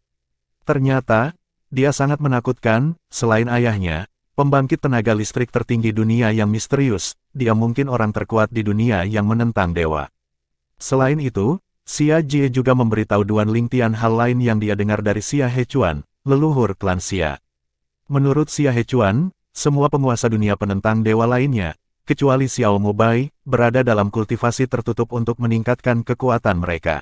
Ternyata, dia sangat menakutkan, selain ayahnya, pembangkit tenaga listrik tertinggi dunia yang misterius, dia mungkin orang terkuat di dunia yang menentang dewa. Selain itu, Xia Jie juga memberitahu Duan Lingtian hal lain yang dia dengar dari Xia Hechuan, leluhur klan Xia. Menurut Xia Hechuan, semua penguasa dunia penentang dewa lainnya, kecuali Xiao Mubai, berada dalam kultivasi tertutup untuk meningkatkan kekuatan mereka.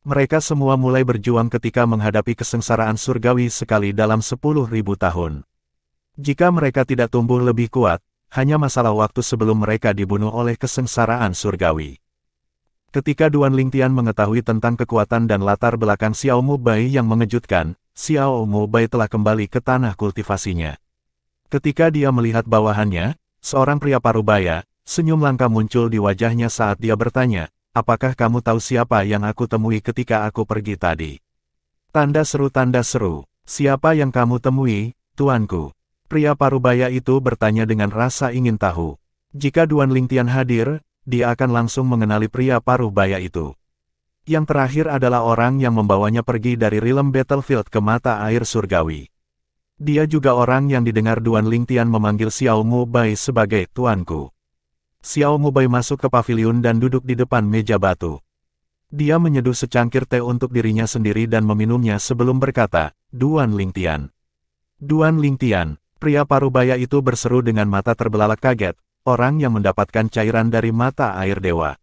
Mereka semua mulai berjuang ketika menghadapi kesengsaraan surgawi sekali dalam 10.000 tahun. Jika mereka tidak tumbuh lebih kuat, hanya masalah waktu sebelum mereka dibunuh oleh kesengsaraan surgawi. Ketika Duan Lingtian mengetahui tentang kekuatan dan latar belakang Xiao Mubai yang mengejutkan, Xiao Mubai telah kembali ke tanah kultivasinya. Ketika dia melihat bawahannya, seorang pria parubaya, senyum langka muncul di wajahnya saat dia bertanya, apakah kamu tahu siapa yang aku temui ketika aku pergi tadi? Tanda seru, siapa yang kamu temui, tuanku? Pria parubaya itu bertanya dengan rasa ingin tahu. Jika Duan Lingtian hadir, dia akan langsung mengenali pria parubaya itu. Yang terakhir adalah orang yang membawanya pergi dari realm battlefield ke mata air surgawi. Dia juga orang yang didengar Duan Lingtian memanggil Xiao Mubai sebagai tuanku. Xiao Mubai masuk ke paviliun dan duduk di depan meja batu. Dia menyeduh secangkir teh untuk dirinya sendiri dan meminumnya sebelum berkata, Duan Lingtian. Duan Lingtian, pria parubaya itu berseru dengan mata terbelalak kaget, orang yang mendapatkan cairan dari mata air dewa.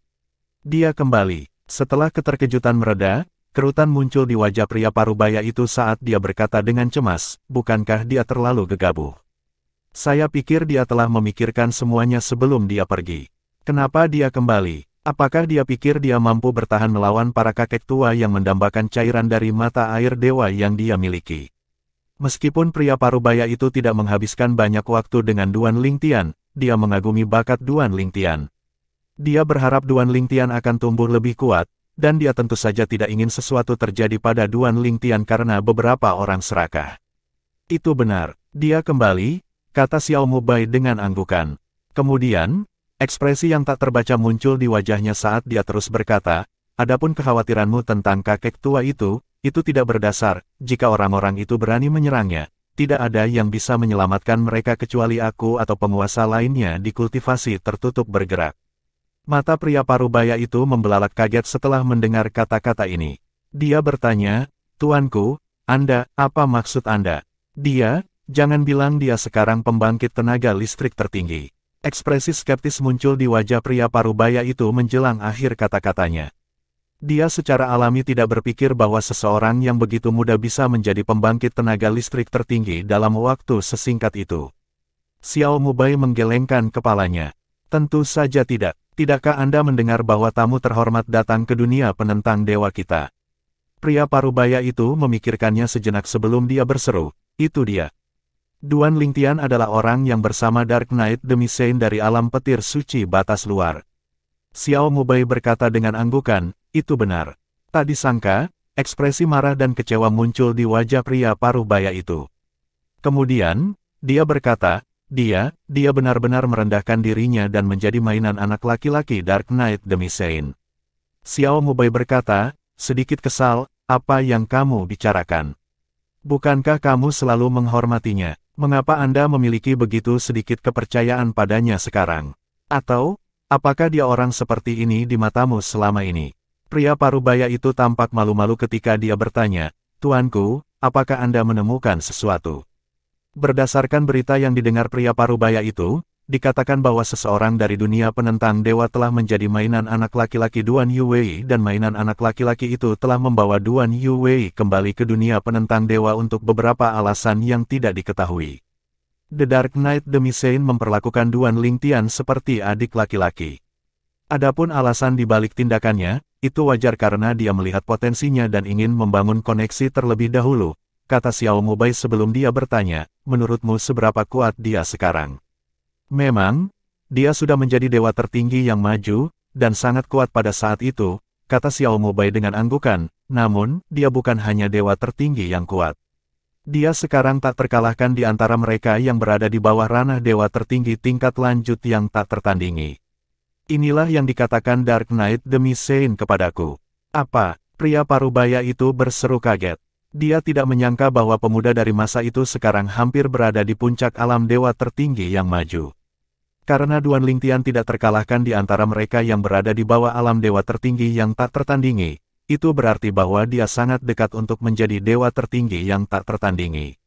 Dia kembali. Setelah keterkejutan mereda, kerutan muncul di wajah pria parubaya itu saat dia berkata dengan cemas, bukankah dia terlalu gegabah? Saya pikir dia telah memikirkan semuanya sebelum dia pergi. Kenapa dia kembali? Apakah dia pikir dia mampu bertahan melawan para kakek tua yang mendambakan cairan dari mata air dewa yang dia miliki? Meskipun pria parubaya itu tidak menghabiskan banyak waktu dengan Duan Lingtian, dia mengagumi bakat Duan Lingtian. Dia berharap Duan Lingtian akan tumbuh lebih kuat, dan dia tentu saja tidak ingin sesuatu terjadi pada Duan Lingtian karena beberapa orang serakah. Itu benar, dia kembali, kata Xiao Mubai dengan anggukan. Kemudian, ekspresi yang tak terbaca muncul di wajahnya saat dia terus berkata, adapun kekhawatiranmu tentang kakek tua itu tidak berdasar. Jika orang-orang itu berani menyerangnya, tidak ada yang bisa menyelamatkan mereka kecuali aku atau penguasa lainnya di kultivasi tertutup bergerak. Mata pria parubaya itu membelalak kaget setelah mendengar kata-kata ini. Dia bertanya, Tuanku, Anda, apa maksud Anda? Dia, jangan bilang dia sekarang pembangkit tenaga listrik tertinggi. Ekspresi skeptis muncul di wajah pria parubaya itu menjelang akhir kata-katanya. Dia secara alami tidak berpikir bahwa seseorang yang begitu muda bisa menjadi pembangkit tenaga listrik tertinggi dalam waktu sesingkat itu. Xiao Mubai menggelengkan kepalanya. Tentu saja tidak. Tidakkah Anda mendengar bahwa tamu terhormat datang ke dunia penentang dewa kita? Pria parubaya itu memikirkannya sejenak sebelum dia berseru, itu dia. Duan Lingtian adalah orang yang bersama Dark Knight Demi Saint dari alam petir suci batas luar. Xiao Mubai berkata dengan anggukan, itu benar. Tak disangka, ekspresi marah dan kecewa muncul di wajah pria parubaya itu. Kemudian, dia berkata, dia benar-benar merendahkan dirinya dan menjadi mainan anak laki-laki Dark Knight Demi Saint. Xiao Mubai berkata, sedikit kesal, apa yang kamu bicarakan? Bukankah kamu selalu menghormatinya? Mengapa Anda memiliki begitu sedikit kepercayaan padanya sekarang? Atau, apakah dia orang seperti ini di matamu selama ini? Pria parubaya itu tampak malu-malu ketika dia bertanya, Tuanku, apakah Anda menemukan sesuatu? Berdasarkan berita yang didengar pria parubaya itu, dikatakan bahwa seseorang dari dunia penentang dewa telah menjadi mainan anak laki-laki Duan Yuwei dan mainan anak laki-laki itu telah membawa Duan Yuwei kembali ke dunia penentang dewa untuk beberapa alasan yang tidak diketahui. The Dark Knight Demi Saint memperlakukan Duan Lingtian seperti adik laki-laki. Adapun alasan di balik tindakannya, itu wajar karena dia melihat potensinya dan ingin membangun koneksi terlebih dahulu, kata Xiao Mubai sebelum dia bertanya, menurutmu seberapa kuat dia sekarang? Memang, dia sudah menjadi dewa tertinggi yang maju, dan sangat kuat pada saat itu, kata Xiao Mubai dengan anggukan, namun, dia bukan hanya dewa tertinggi yang kuat. Dia sekarang tak terkalahkan di antara mereka yang berada di bawah ranah dewa tertinggi tingkat lanjut yang tak tertandingi. Inilah yang dikatakan Dark Knight Demi Saint kepadaku. Apa? Pria parubaya itu berseru kaget. Dia tidak menyangka bahwa pemuda dari masa itu sekarang hampir berada di puncak alam dewa tertinggi yang maju. Karena Duan Lingtian tidak terkalahkan di antara mereka yang berada di bawah alam dewa tertinggi yang tak tertandingi, itu berarti bahwa dia sangat dekat untuk menjadi dewa tertinggi yang tak tertandingi.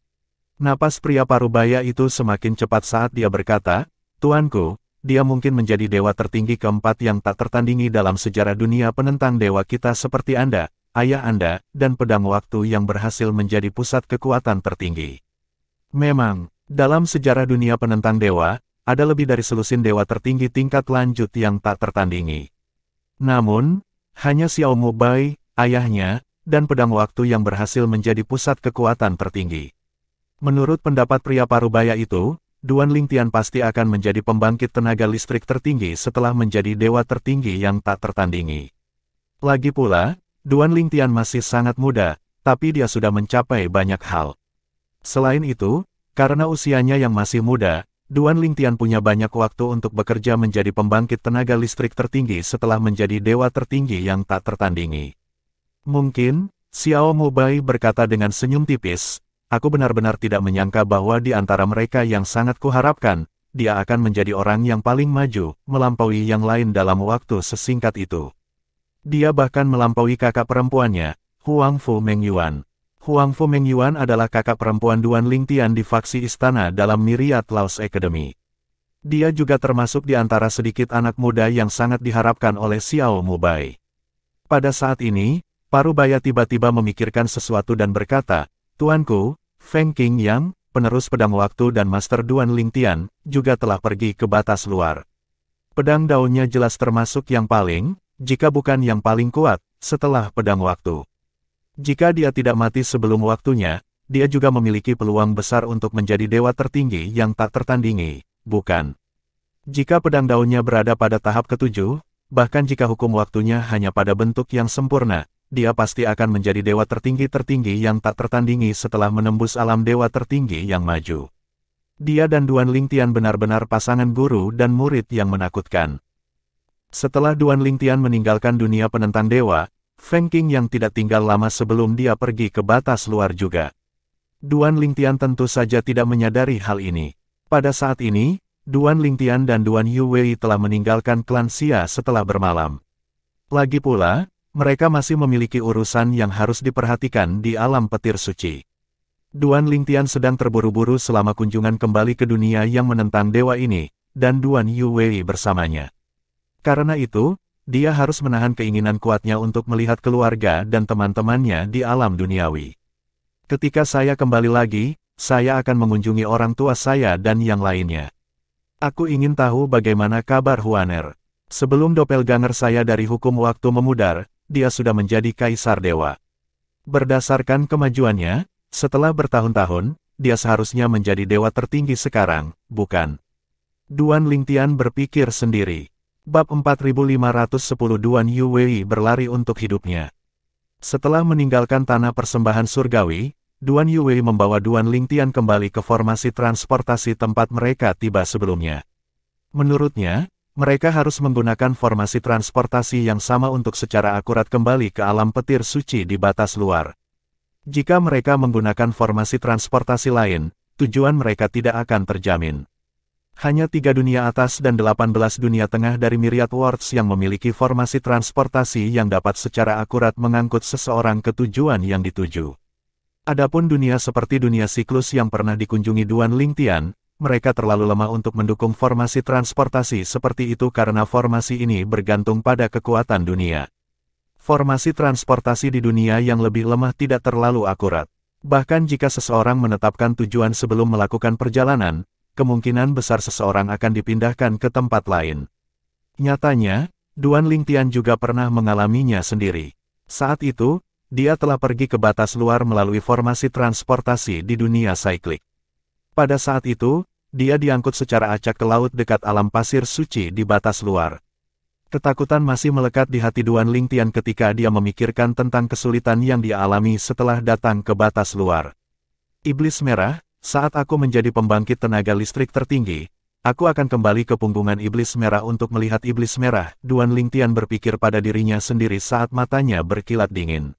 Napas pria parubaya itu semakin cepat saat dia berkata, Tuanku, dia mungkin menjadi dewa tertinggi keempat yang tak tertandingi dalam sejarah dunia penentang dewa kita seperti Anda, ayah Anda, dan pedang waktu yang berhasil menjadi pusat kekuatan tertinggi. Memang, dalam sejarah dunia penentang dewa, ada lebih dari selusin dewa tertinggi tingkat lanjut yang tak tertandingi. Namun, hanya Xiao Mubai, ayahnya, dan pedang waktu yang berhasil menjadi pusat kekuatan tertinggi. Menurut pendapat pria parubaya itu, Duan Lingtian pasti akan menjadi pembangkit tenaga listrik tertinggi setelah menjadi dewa tertinggi yang tak tertandingi. Lagi pula, Duan Lingtian masih sangat muda, tapi dia sudah mencapai banyak hal. Selain itu, karena usianya yang masih muda, Duan Lingtian punya banyak waktu untuk bekerja menjadi pembangkit tenaga listrik tertinggi setelah menjadi dewa tertinggi yang tak tertandingi. Mungkin, Xiao Mubai berkata dengan senyum tipis, aku benar-benar tidak menyangka bahwa di antara mereka yang sangat kuharapkan, dia akan menjadi orang yang paling maju, melampaui yang lain dalam waktu sesingkat itu. Dia bahkan melampaui kakak perempuannya, Huang Fu Mengyuan. Huang Fu Mengyuan adalah kakak perempuan Duan Lingtian di faksi istana dalam Myriad Laws Academy. Dia juga termasuk di antara sedikit anak muda yang sangat diharapkan oleh Xiao Mubai. Pada saat ini, Parubaya tiba-tiba memikirkan sesuatu dan berkata, "Tuanku, Feng Qingyang, penerus pedang waktu dan Master Duan Lingtian, juga telah pergi ke batas luar. Pedang daunnya jelas termasuk yang paling, jika bukan yang paling kuat, setelah pedang waktu. Jika dia tidak mati sebelum waktunya, dia juga memiliki peluang besar untuk menjadi dewa tertinggi yang tak tertandingi, bukan? Jika pedang daunnya berada pada tahap ketujuh, bahkan jika hukum waktunya hanya pada bentuk yang sempurna, dia pasti akan menjadi dewa tertinggi yang tak tertandingi setelah menembus alam dewa tertinggi yang maju. Dia dan Duan Lingtian benar-benar pasangan guru dan murid yang menakutkan." Setelah Duan Lingtian meninggalkan dunia penentang dewa, Feng Qingyang tidak tinggal lama sebelum dia pergi ke batas luar juga. Duan Lingtian tentu saja tidak menyadari hal ini. Pada saat ini, Duan Lingtian dan Duan Yuwei telah meninggalkan klan Xia setelah bermalam. Lagi pula, mereka masih memiliki urusan yang harus diperhatikan di alam petir suci. Duan Lingtian sedang terburu-buru selama kunjungan kembali ke dunia yang menentang dewa ini, dan Duan Yuwei bersamanya. Karena itu, dia harus menahan keinginan kuatnya untuk melihat keluarga dan teman-temannya di alam duniawi. "Ketika saya kembali lagi, saya akan mengunjungi orang tua saya dan yang lainnya. Aku ingin tahu bagaimana kabar Huaner. Sebelum doppelganger saya dari hukum waktu memudar, dia sudah menjadi kaisar dewa. Berdasarkan kemajuannya, setelah bertahun-tahun, dia seharusnya menjadi dewa tertinggi sekarang, bukan?" Duan Lingtian berpikir sendiri. Bab 4510 Duan Yuwei berlari untuk hidupnya. Setelah meninggalkan tanah persembahan surgawi, Duan Yuwei membawa Duan Lingtian kembali ke formasi transportasi tempat mereka tiba sebelumnya. Menurutnya, mereka harus menggunakan formasi transportasi yang sama untuk secara akurat kembali ke alam petir suci di batas luar. Jika mereka menggunakan formasi transportasi lain, tujuan mereka tidak akan terjamin. Hanya 3 dunia atas dan 18 dunia tengah dari Myriad Worlds yang memiliki formasi transportasi yang dapat secara akurat mengangkut seseorang ke tujuan yang dituju. Adapun dunia seperti dunia siklus yang pernah dikunjungi Duan Lingtian, mereka terlalu lemah untuk mendukung formasi transportasi seperti itu karena formasi ini bergantung pada kekuatan dunia. Formasi transportasi di dunia yang lebih lemah tidak terlalu akurat. Bahkan jika seseorang menetapkan tujuan sebelum melakukan perjalanan, kemungkinan besar seseorang akan dipindahkan ke tempat lain. Nyatanya, Duan Lingtian juga pernah mengalaminya sendiri. Saat itu, dia telah pergi ke batas luar melalui formasi transportasi di dunia saiklik. Pada saat itu, dia diangkut secara acak ke laut dekat alam pasir suci di batas luar. Ketakutan masih melekat di hati Duan Lingtian ketika dia memikirkan tentang kesulitan yang dia alami setelah datang ke batas luar. "Iblis merah, saat aku menjadi pembangkit tenaga listrik tertinggi, aku akan kembali ke punggungan iblis merah untuk melihat iblis merah," Duan Lingtian berpikir pada dirinya sendiri saat matanya berkilat dingin.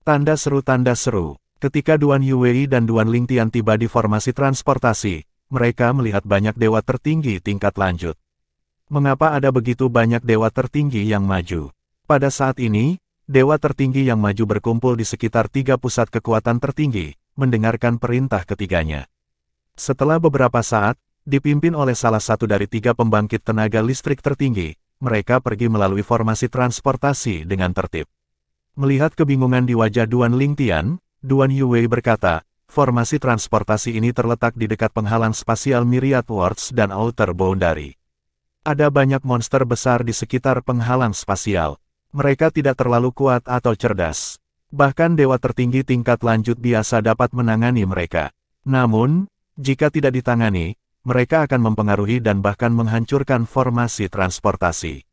Tanda seru. Ketika Duan Yuwei dan Duan Lingtian tiba di formasi transportasi, mereka melihat banyak dewa tertinggi tingkat lanjut. Mengapa ada begitu banyak dewa tertinggi yang maju? Pada saat ini, dewa tertinggi yang maju berkumpul di sekitar 3 pusat kekuatan tertinggi, mendengarkan perintah ketiganya. Setelah beberapa saat, dipimpin oleh salah satu dari 3 pembangkit tenaga listrik tertinggi, mereka pergi melalui formasi transportasi dengan tertib. Melihat kebingungan di wajah Duan Lingtian, Duan Yuwei berkata, "Formasi transportasi ini terletak di dekat penghalang spasial Myriad Worlds dan Outer Boundary. Ada banyak monster besar di sekitar penghalang spasial. Mereka tidak terlalu kuat atau cerdas. Bahkan dewa tertinggi tingkat lanjut biasa dapat menangani mereka. Namun, jika tidak ditangani, mereka akan mempengaruhi dan bahkan menghancurkan formasi transportasi.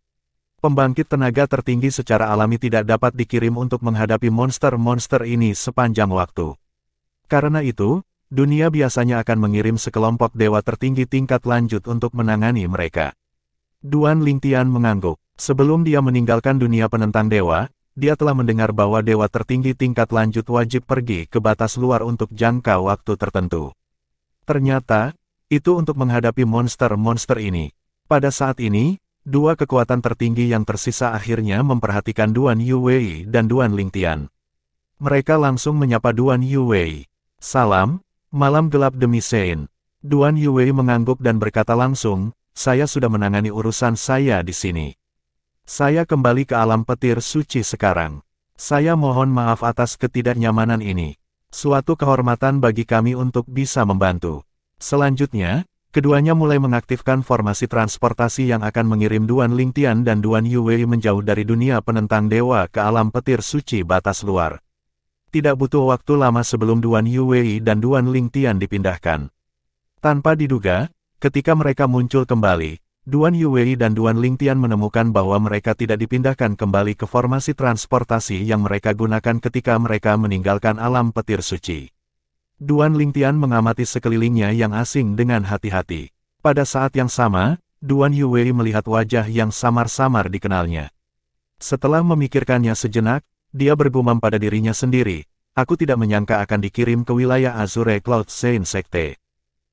Pembangkit tenaga tertinggi secara alami tidak dapat dikirim untuk menghadapi monster-monster ini sepanjang waktu. Karena itu, dunia biasanya akan mengirim sekelompok dewa tertinggi tingkat lanjut untuk menangani mereka." Duan Lingtian mengangguk. Sebelum dia meninggalkan dunia penentang dewa, dia telah mendengar bahwa dewa tertinggi tingkat lanjut wajib pergi ke batas luar untuk jangka waktu tertentu. Ternyata, itu untuk menghadapi monster-monster ini. Pada saat ini, 2 kekuatan tertinggi yang tersisa akhirnya memperhatikan Duan Yuwei dan Duan Lingtian. Mereka langsung menyapa Duan Yuwei. Salam, malam gelap demi Sein. Duan Yuwei mengangguk dan berkata langsung, saya sudah menangani urusan saya di sini. Saya kembali ke alam petir suci sekarang. Saya mohon maaf atas ketidaknyamanan ini. Suatu kehormatan bagi kami untuk bisa membantu. Selanjutnya, keduanya mulai mengaktifkan formasi transportasi yang akan mengirim Duan Lingtian dan Duan Yuwei menjauh dari dunia penentang dewa ke alam petir suci batas luar. Tidak butuh waktu lama sebelum Duan Yuwei dan Duan Lingtian dipindahkan. Tanpa diduga, ketika mereka muncul kembali, Duan Yuwei dan Duan Lingtian menemukan bahwa mereka tidak dipindahkan kembali ke formasi transportasi yang mereka gunakan ketika mereka meninggalkan alam petir suci. Duan Lingtian mengamati sekelilingnya yang asing dengan hati-hati. Pada saat yang sama, Duan Yuwei melihat wajah yang samar-samar dikenalnya. Setelah memikirkannya sejenak, dia bergumam pada dirinya sendiri, aku tidak menyangka akan dikirim ke wilayah Azure Cloud Saint Sekte.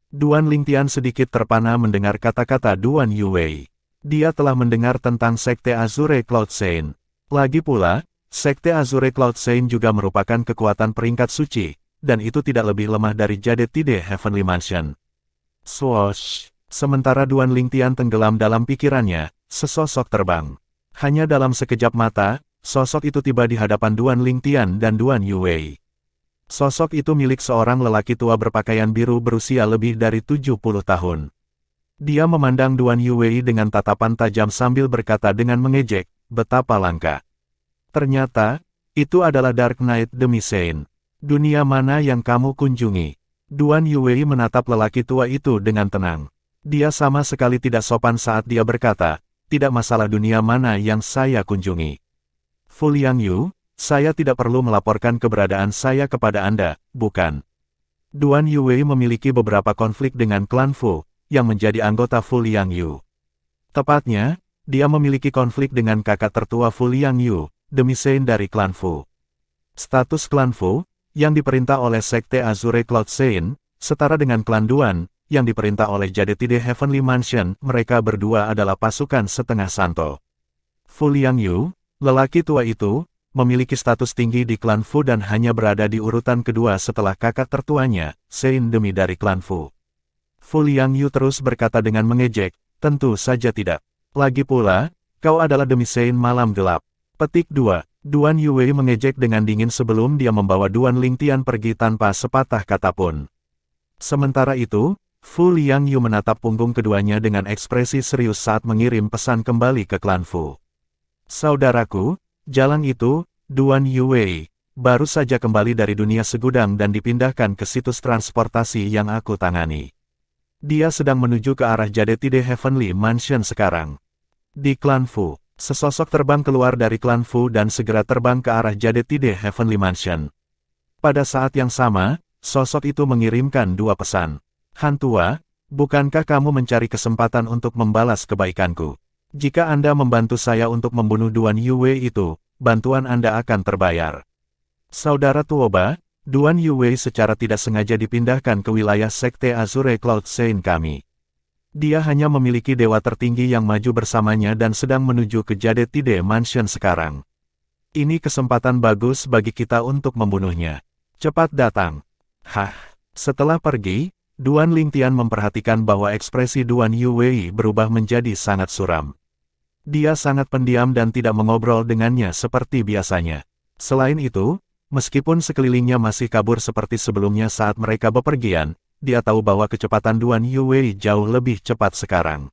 Duan Lingtian sedikit terpana mendengar kata-kata Duan Yuwei. Dia telah mendengar tentang Sekte Azure Cloud Saint. Lagi pula, Sekte Azure Cloud Saint juga merupakan kekuatan peringkat suci, dan itu tidak lebih lemah dari Jade Tide Heavenly Mansion. Swoosh! Sementara Duan Lingtian tenggelam dalam pikirannya, sesosok terbang. Hanya dalam sekejap mata, sosok itu tiba di hadapan Duan Lingtian dan Duan Yuwei. Sosok itu milik seorang lelaki tua berpakaian biru berusia lebih dari 70 tahun. Dia memandang Duan Yuwei dengan tatapan tajam sambil berkata dengan mengejek, betapa langka. Ternyata, itu adalah Dark Knight demi Sein. Dunia mana yang kamu kunjungi? Duan Yuwei menatap lelaki tua itu dengan tenang. Dia sama sekali tidak sopan saat dia berkata, tidak masalah dunia mana yang saya kunjungi. Fu Liangyu, saya tidak perlu melaporkan keberadaan saya kepada Anda, bukan? Duan Yuwei memiliki beberapa konflik dengan klan Fu, yang menjadi anggota Fu Liangyu. Tepatnya, dia memiliki konflik dengan kakak tertua Fu Liangyu, demi Sein dari klan Fu. Status klan Fu, yang diperintah oleh Sekte Azure Cloud Saint, setara dengan klan Duan, yang diperintah oleh Jade Tide Heavenly Mansion, mereka berdua adalah pasukan setengah santo. Fu Liangyu, lelaki tua itu, memiliki status tinggi di klan Fu dan hanya berada di urutan kedua setelah kakak tertuanya, Sein demi dari klan Fu. Fu Liangyu terus berkata dengan mengejek, tentu saja tidak. Lagi pula, kau adalah demi Sein malam gelap. Petik 2. Duan Yuwei mengejek dengan dingin sebelum dia membawa Duan Lingtian pergi tanpa sepatah kata pun. Sementara itu, Fu Liangyu menatap punggung keduanya dengan ekspresi serius saat mengirim pesan kembali ke klan Fu. Saudaraku, jalan itu, Duan Yuwei, baru saja kembali dari dunia segudang dan dipindahkan ke situs transportasi yang aku tangani. Dia sedang menuju ke arah Jade Tide Heavenly Mansion sekarang. Di klan Fu. Sesosok terbang keluar dari klan Fu dan segera terbang ke arah Jade Tide Heavenly Mansion. Pada saat yang sama, sosok itu mengirimkan dua pesan. Han Tua, bukankah kamu mencari kesempatan untuk membalas kebaikanku? Jika Anda membantu saya untuk membunuh Duan Yuwei itu, bantuan Anda akan terbayar. Saudara Tuoba, Duan Yuwei secara tidak sengaja dipindahkan ke wilayah Sekte Azure Cloud Saint kami. Dia hanya memiliki dewa tertinggi yang maju bersamanya dan sedang menuju ke Jade Tide Mansion sekarang. Ini kesempatan bagus bagi kita untuk membunuhnya. Cepat datang. Hah. Setelah pergi, Duan Lingtian memperhatikan bahwa ekspresi Duan Yuwei berubah menjadi sangat suram. Dia sangat pendiam dan tidak mengobrol dengannya seperti biasanya. Selain itu, meskipun sekelilingnya masih kabur seperti sebelumnya saat mereka bepergian, dia tahu bahwa kecepatan Duan Yuwei jauh lebih cepat sekarang.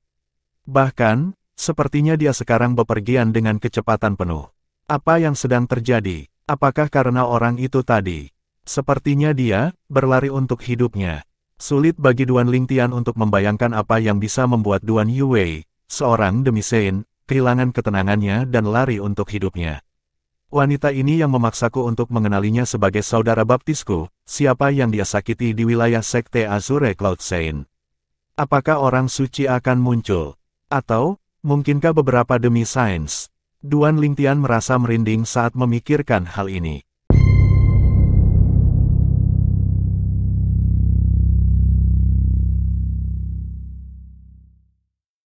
Bahkan, sepertinya dia sekarang bepergian dengan kecepatan penuh. Apa yang sedang terjadi? Apakah karena orang itu tadi? Sepertinya dia berlari untuk hidupnya. Sulit bagi Duan Lingtian untuk membayangkan apa yang bisa membuat Duan Yuwei, seorang demi Sein, kehilangan ketenangannya dan lari untuk hidupnya. Wanita ini yang memaksaku untuk mengenalinya sebagai saudara baptisku, siapa yang dia sakiti di wilayah Sekte Azure Cloud Saint. Apakah orang suci akan muncul? Atau, mungkinkah beberapa demi sains? Duan Lingtian merasa merinding saat memikirkan hal ini.